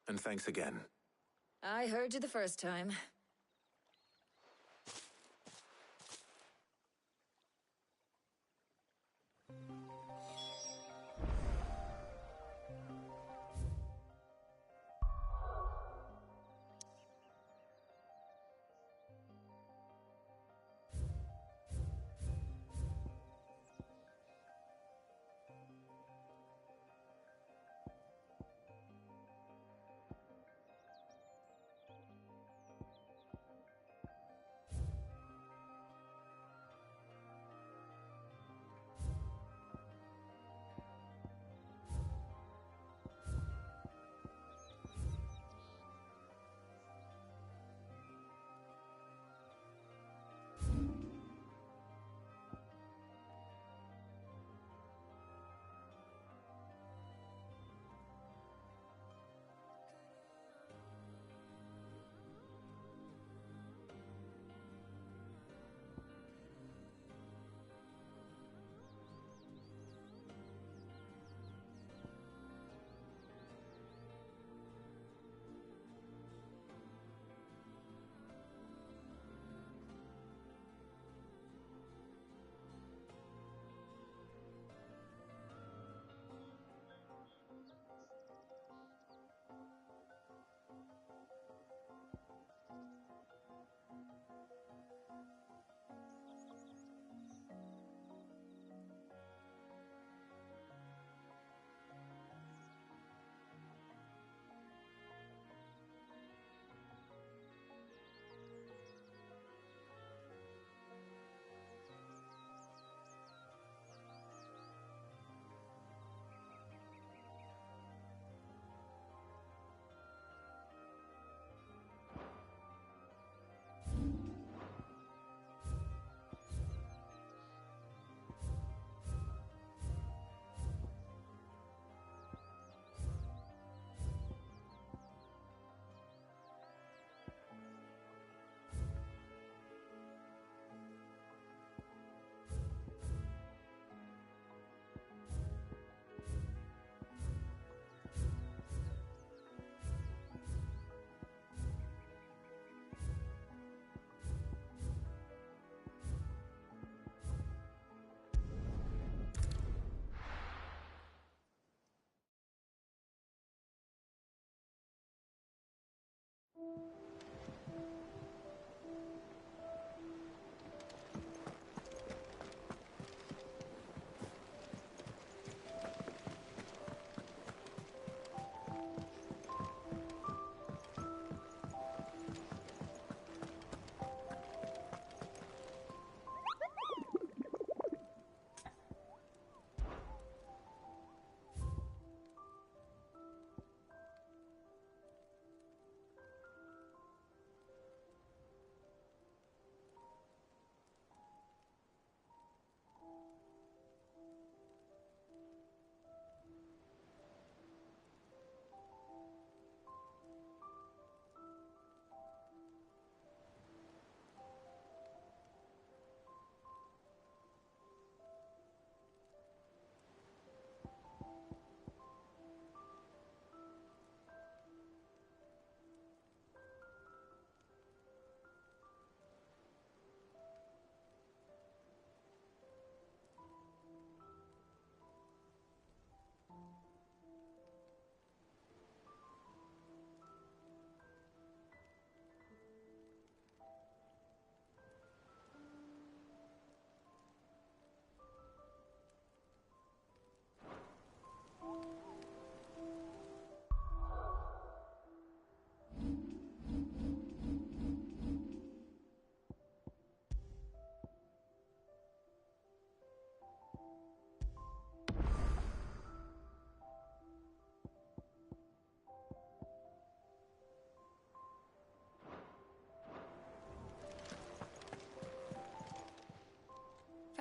And thanks again. I heard you the first time.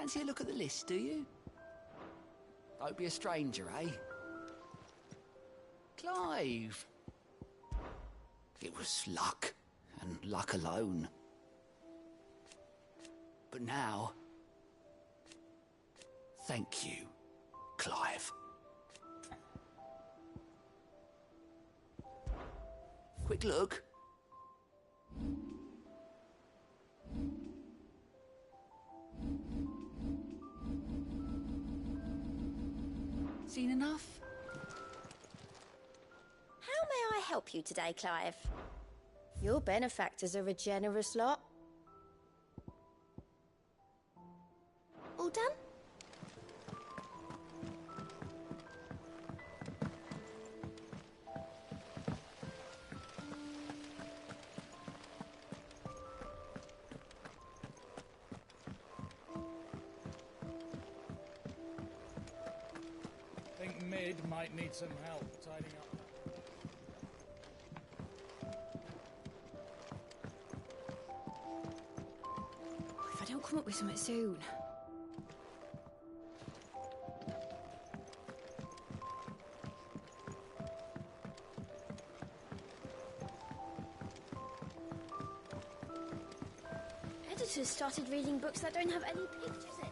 Fancy a look at the list, do you? Don't be a stranger, eh? Clive! It was luck, and luck alone. But now... thank you, Clive. Quick look. Seen enough? How may I help you today, Clive? Your benefactors are a generous lot. All done? I think Mid might need some help tidying up. If I don't come up with something soon. Editors started reading books that don't have any pictures in.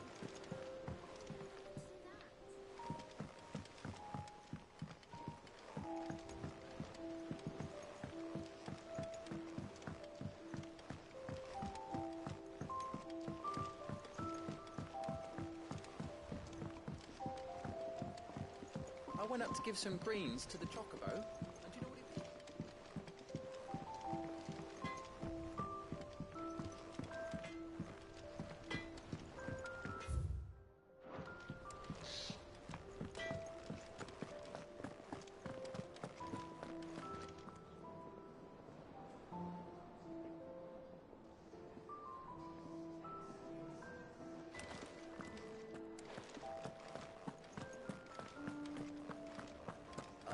I went up to give some greens to the chocobo, and do you know what he...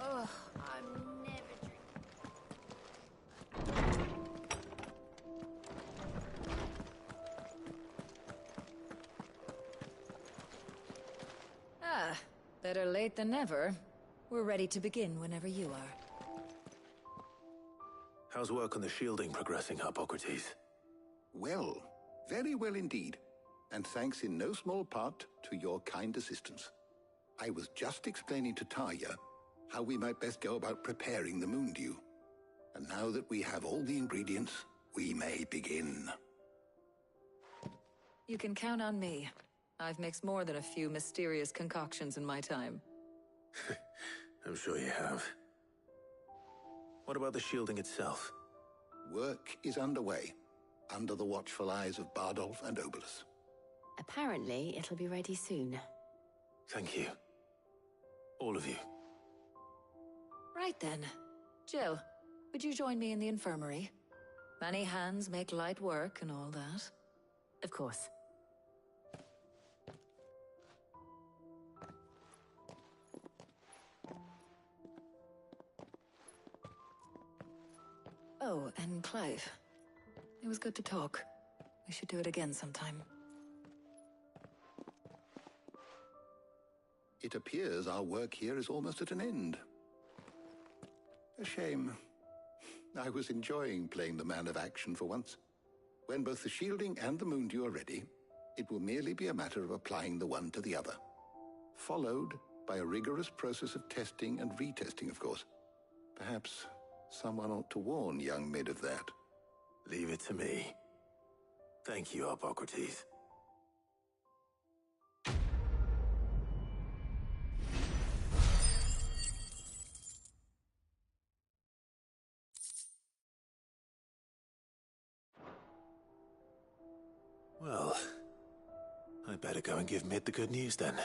Ugh, I'm never Ah, better late than never. We're ready to begin whenever you are. How's work on the shielding progressing, Hippocrates? Well, very well indeed. And thanks in no small part to your kind assistance. I was just explaining to Tarja how we might best go about preparing the moon dew. And now that we have all the ingredients, we may begin. You can count on me. I've mixed more than a few mysterious concoctions in my time. I'm sure you have. What about the shielding itself? Work is underway, under the watchful eyes of Bardolph and Obolus. Apparently, it'll be ready soon. Thank you. All of you. Right then. Jill, would you join me in the infirmary? Many hands make light work and all that. Of course. Oh, and Clive. It was good to talk. We should do it again sometime. It appears our work here is almost at an end. A shame. I was enjoying playing the man of action for once. When both the shielding and the moon dew are ready, it will merely be a matter of applying the one to the other. Followed by a rigorous process of testing and retesting, of course. Perhaps someone ought to warn young Mid of that. Leave it to me. Thank you, Hippocrates. Well, I better go and give Mid the good news then.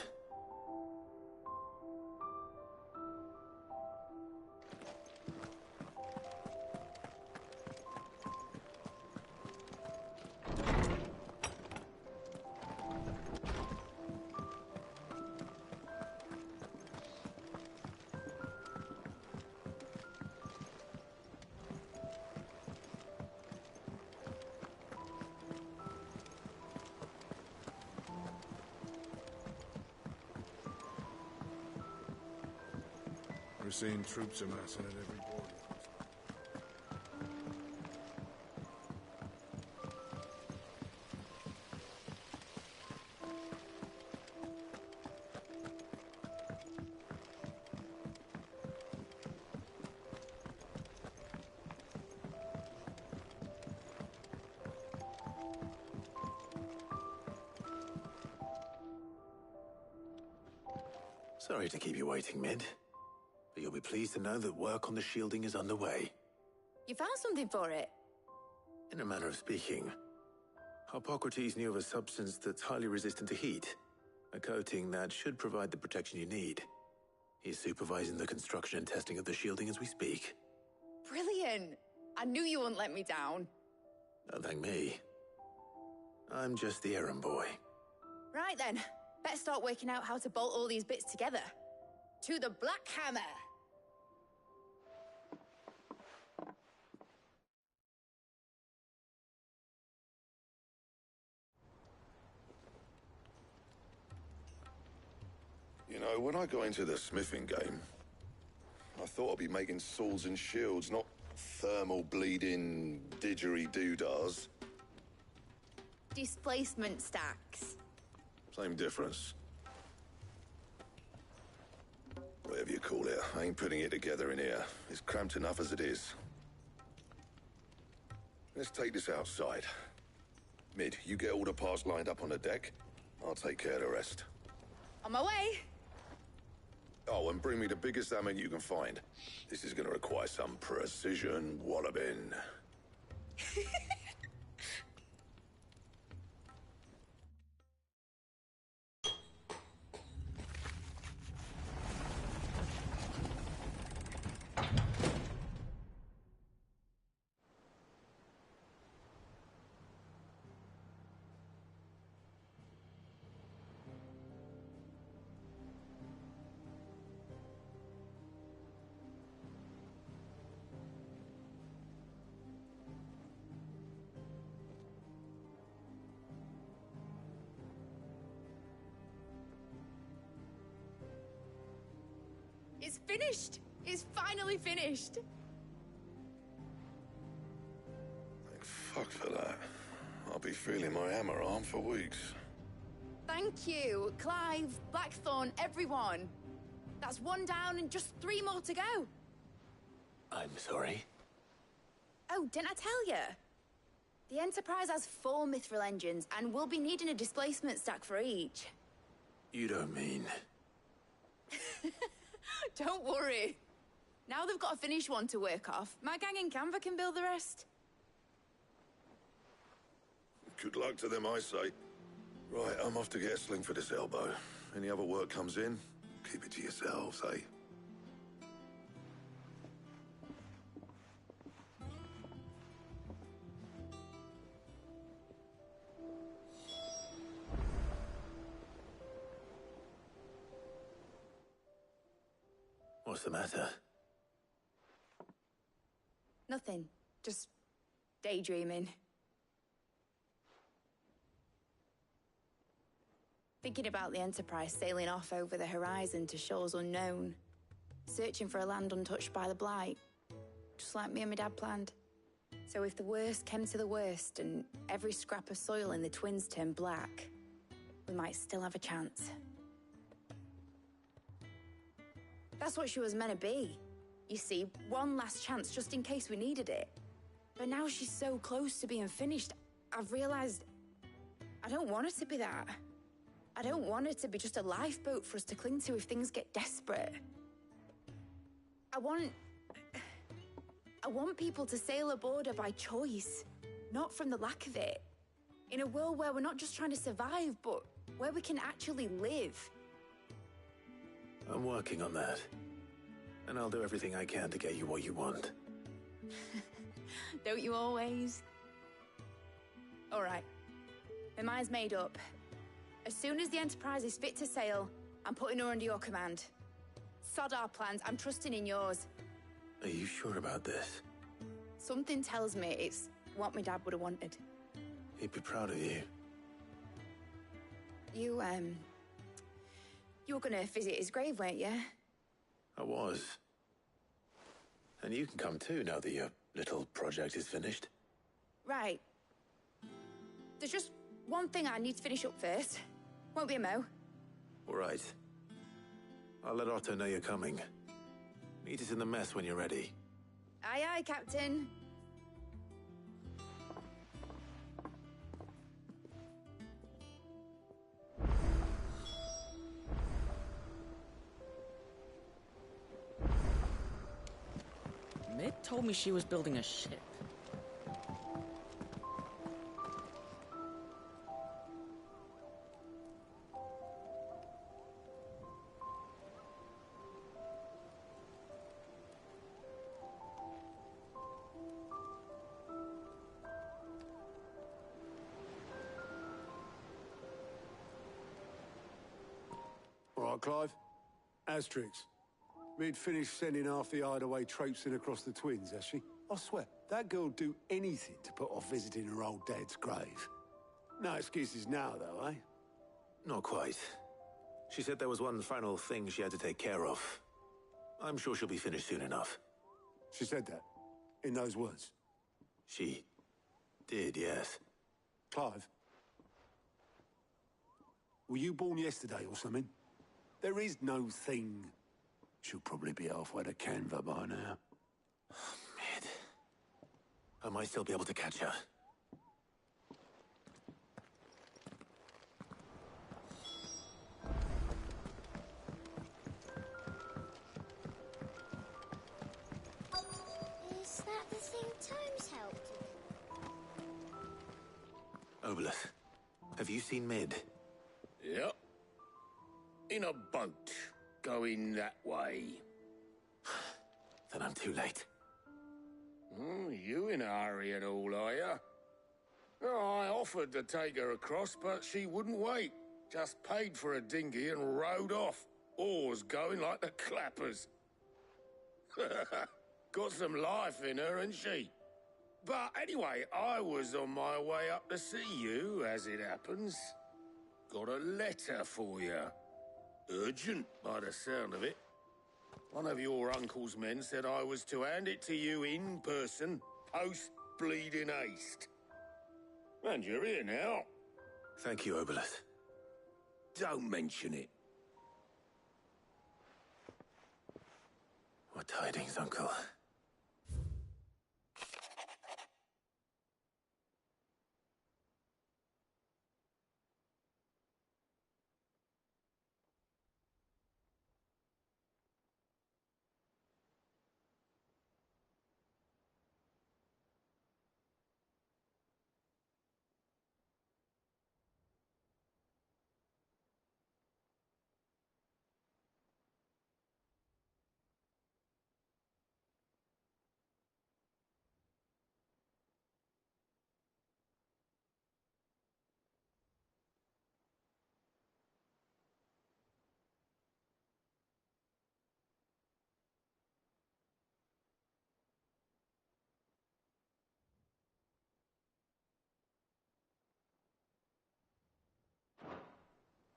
seen troops amassing at every border. Sorry to keep you waiting, Mid. But you'll be pleased to know that work on the shielding is underway. You found something for it? In a manner of speaking, Hippocrates knew of a substance that's highly resistant to heat, a coating that should provide the protection you need. He's supervising the construction and testing of the shielding as we speak. Brilliant! I knew you wouldn't let me down. Don't thank me. I'm just the errand boy. Right then, better start working out how to bolt all these bits together. To the Black Hammer! You know, when I got into the smithing game, I thought I'd be making swords and shields, not thermal bleeding didgeridoo-dahs. Displacement stacks. Same difference. Whatever you call it, I ain't putting it together in here. It's cramped enough as it is. Let's take this outside. Mid, you get all the parts lined up on the deck. I'll take care of the rest. On my way! Oh, and bring me the biggest hammer you can find. This is gonna require some precision walloping. It's finished! It's finally finished! Thank fuck for that. I'll be feeling my hammer arm for weeks. Thank you, Clive, Blackthorn, everyone. That's one down and just 3 more to go. I'm sorry. Oh, didn't I tell you? The Enterprise has 4 mithril engines, and we'll be needing a displacement stack for each. You don't mean... Don't worry. Now they've got a finished one to work off. My gang in Canva can build the rest. Good luck to them, I say. Right, I'm off to get a sling for this elbow. Any other work comes in, keep it to yourselves, eh? What's the matter? Nothing. Just daydreaming. Thinking about the Enterprise sailing off over the horizon to shores unknown. Searching for a land untouched by the Blight. Just like me and my dad planned. So if the worst came to the worst and every scrap of soil in the Twins turned black, we might still have a chance. That's what she was meant to be. You see, one last chance just in case we needed it. But now she's so close to being finished, I've realized I don't want her to be that. I don't want her to be just a lifeboat for us to cling to if things get desperate. I want people to sail aboard her by choice, not from the lack of it. In a world where we're not just trying to survive, but where we can actually live. I'm working on that. And I'll do everything I can to get you what you want. Don't you always? All right. My mind's made up. As soon as the Enterprise is fit to sail, I'm putting her under your command. Sod our plans, I'm trusting in yours. Are you sure about this? Something tells me it's what my dad would have wanted. He'd be proud of you. You were gonna visit his grave, weren't you? I was. And you can come too now that your little project is finished. Right. There's just one thing I need to finish up first. Won't be a mo. All right. I'll let Otto know you're coming. Meet us in the mess when you're ready. Aye, aye, Captain. Mid told me she was building a ship. All right, Clive. Asterix. We'd finished sending half the hideaway traipsing across the twins, has she? I swear, that girl'd do anything to put off visiting her old dad's grave. No excuses now, though, eh? Not quite. She said there was one final thing she had to take care of. I'm sure she'll be finished soon enough. She said that? In those words? She did, yes. Clive? Were you born yesterday or something? There is no thing. She'll probably be halfway to Canva by now. Mid. I might still be able to catch her. Is that the thing Tomes helped with? Obolus, have you seen Mid? Yep. In a boat, going that way. Then I'm too late. You in a hurry and all, are you? Oh, I offered to take her across, but she wouldn't wait. Just paid for a dinghy and rowed off. Oars going like the clappers. Got some life in her, ain't she? But anyway, I was on my way up to see you, as it happens. Got a letter for you. Urgent, by the sound of it. One of your uncle's men said I was to hand it to you in person, post-bleeding haste. And you're here now. Thank you, Obolus. Don't mention it. What tidings, Uncle?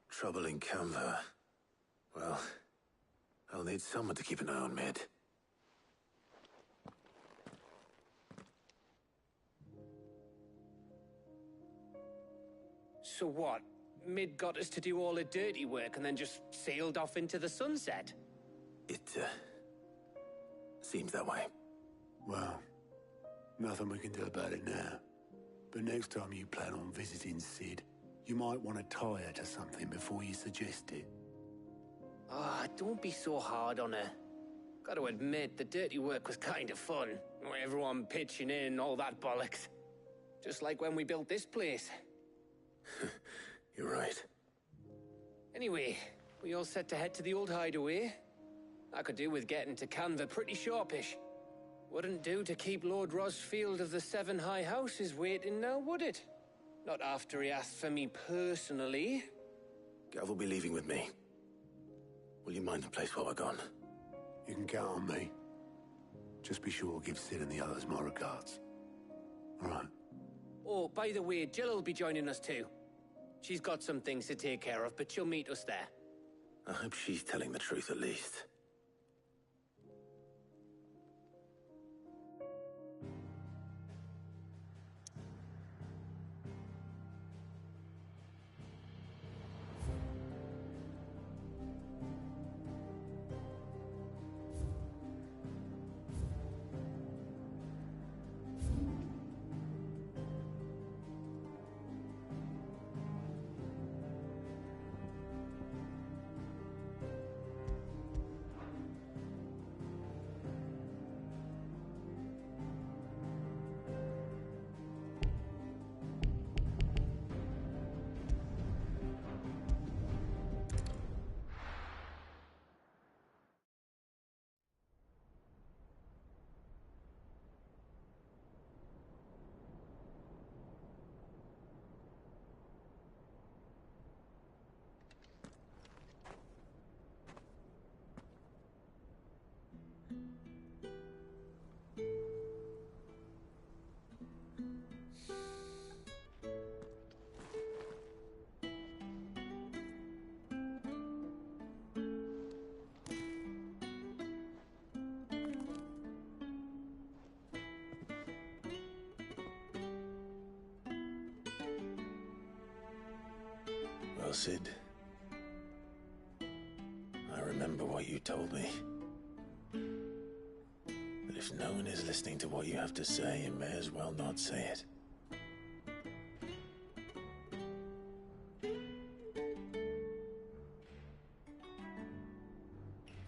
Trouble in Canva. Well, I'll need someone to keep an eye on Mid. So what? Mid got us to do all the dirty work and then just sailed off into the sunset? It, seems that way. Well, nothing we can do about it now. But next time you plan on visiting Sid, you might want to tie her to something before you suggest it. Ah, don't be so hard on her. Got to admit, the dirty work was kind of fun. Everyone pitching in, all that bollocks. Just like when we built this place. You're right. Anyway, we all set to head to the old hideaway. I could do with getting to Canva pretty sharpish. Wouldn't do to keep Lord Rosfield of the Seven High Houses waiting now, would it? Not after he asked for me personally. Gav will be leaving with me. Will you mind the place while we're gone? You can count on me. Just be sure to give Sid and the others my regards. All right. Oh, by the way, Jill will be joining us too. She's got some things to take care of, but she'll meet us there. I hope she's telling the truth at least. well, Sid. I remember what you told me. That if no one is listening to what you have to say, you may as well not say it.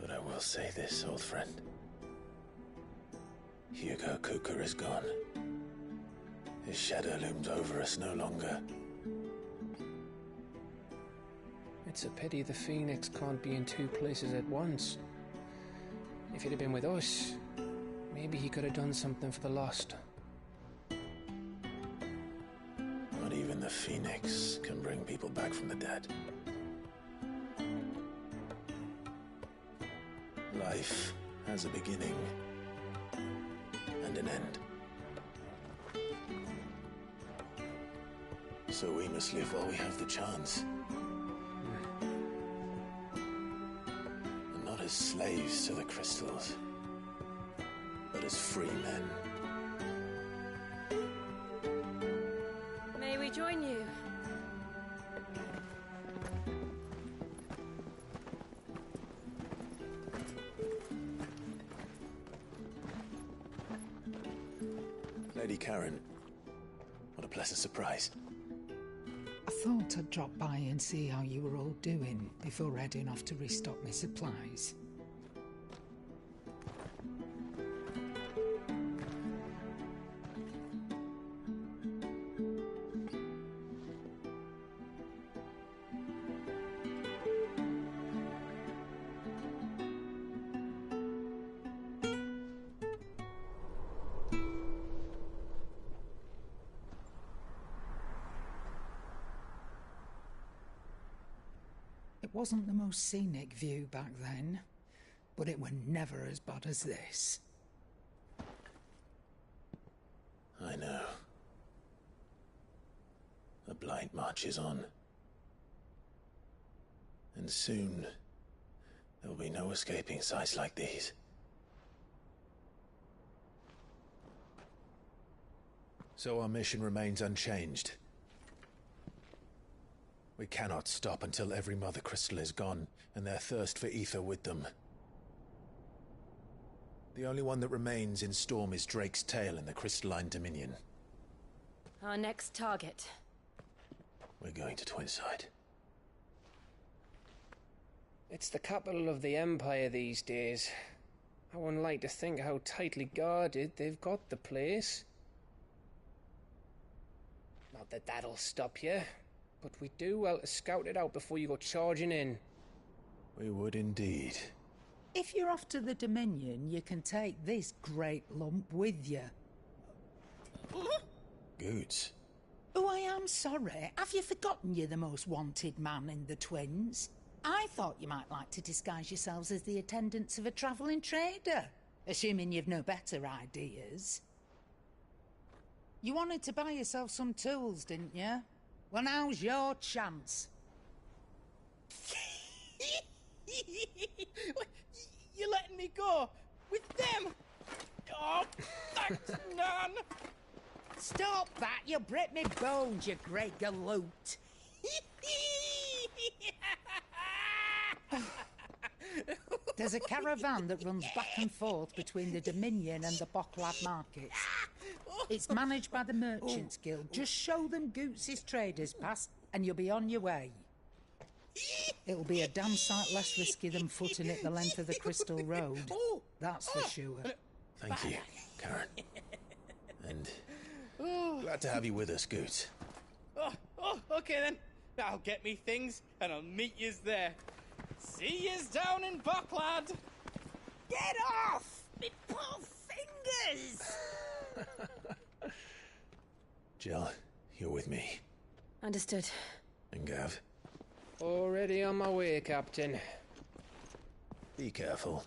But I will say this, old friend. Hugo Cooker is gone. His shadow looms over us no longer. It's a pity the Phoenix can't be in two places at once. If he'd have been with us, maybe he could have done something for the Lost. Not even the Phoenix can bring people back from the dead. Life has a beginning and an end. So we must live while we have the chance. And not as slaves to the crystals, but as free men. May we join you? Lady Karen, what a pleasant surprise. I thought I'd drop by and see how you were all doing before heading off to restock my supplies. It wasn't the most scenic view back then, but it were never as bad as this. I know. The blight marches on. And soon, there will be no escaping sights like these. So our mission remains unchanged. We cannot stop until every Mother Crystal is gone, and their thirst for ether with them. The only one that remains in Storm is Drake's Tail in the Crystalline Dominion. Our next target. We're going to Twinside. It's the capital of the Empire these days. I wouldn't like to think how tightly guarded they've got the place. Not that that'll stop you. But we do well to scout it out before you go charging in. We would indeed. If you're off to the Dominion, you can take this great lump with you. Goods. Oh, I am sorry. Have you forgotten you're the most wanted man in the Twins? I thought you might like to disguise yourselves as the attendants of a travelling trader, assuming you've no better ideas. You wanted to buy yourself some tools, didn't you? Well, now's your chance. You're letting me go? With them? Oh, thanks, Nan! Stop that! You'll break me bones, you great galoot! There's a caravan that runs back and forth between the Dominion and the Bocklad markets. It's managed by the Merchants Guild. Just show them Goots' traders pass, and you'll be on your way. It'll be a damn sight less risky than footing it the length of the Crystal Road. That's for sure. Thank you, Karen. And glad to have you with us, Goots. Okay then. I'll get me things, and I'll meet yous there. See yous down in Bocklad. Get off! Me poor fingers! Jill, you're with me. Understood. And Gav? Already on my way, Captain. Be careful.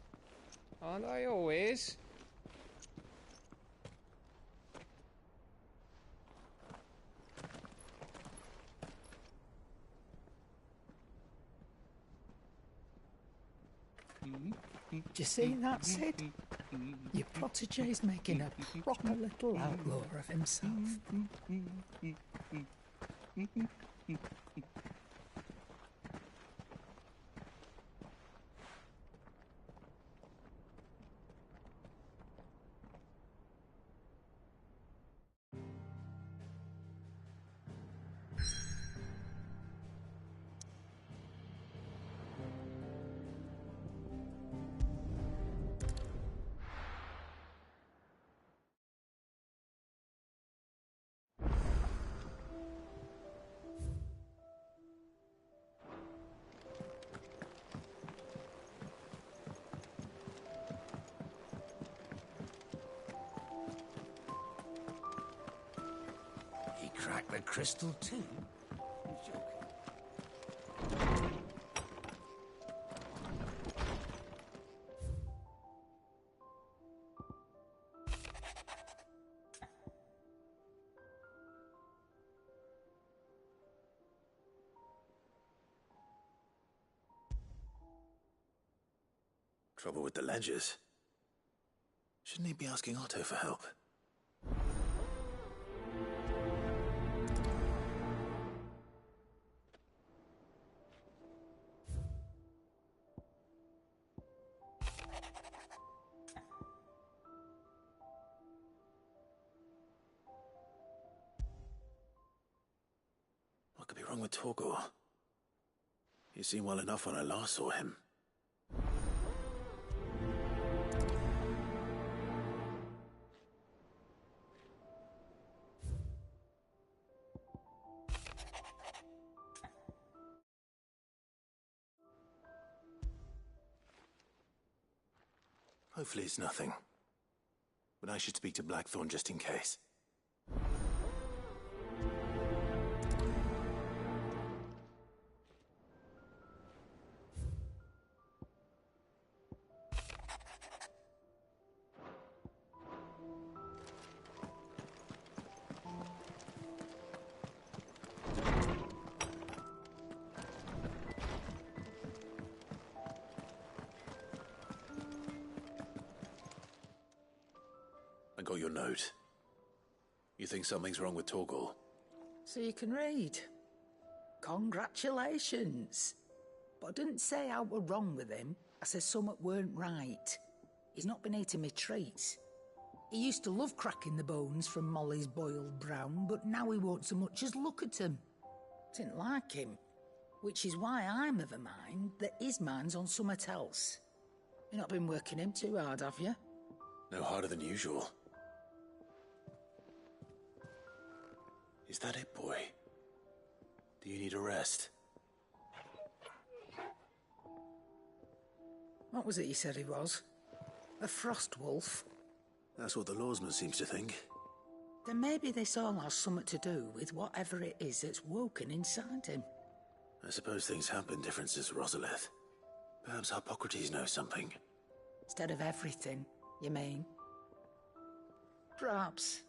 Aren't I always? Do you see that, Sid? Your protege's making a proper little outlaw of himself. sacred crystal too? Trouble with the ledgers. Shouldn't he be asking Otto for help? What could be wrong with Torgor? He seemed well enough when I last saw him. Hopefully it's nothing. But I should speak to Blackthorn just in case. I got your note. You think something's wrong with Torgor? So you can read. Congratulations. But I didn't say how we're wrong with him. I said something weren't right. He's not been eating me treats. He used to love cracking the bones from Molly's boiled brown, but now he won't so much as look at them. Didn't like him. Which is why I'm of a mind that his mind's on something else. You've not been working him too hard, have you? No harder than usual. Is that it, boy? Do you need a rest? What was it he said he was? A frost wolf? That's what the lawsman seems to think. Then maybe this all has something to do with whatever it is that's woken inside him. I suppose things have been different since Rosalith. Perhaps Hippocrates knows something. Instead of everything, you mean? Perhaps.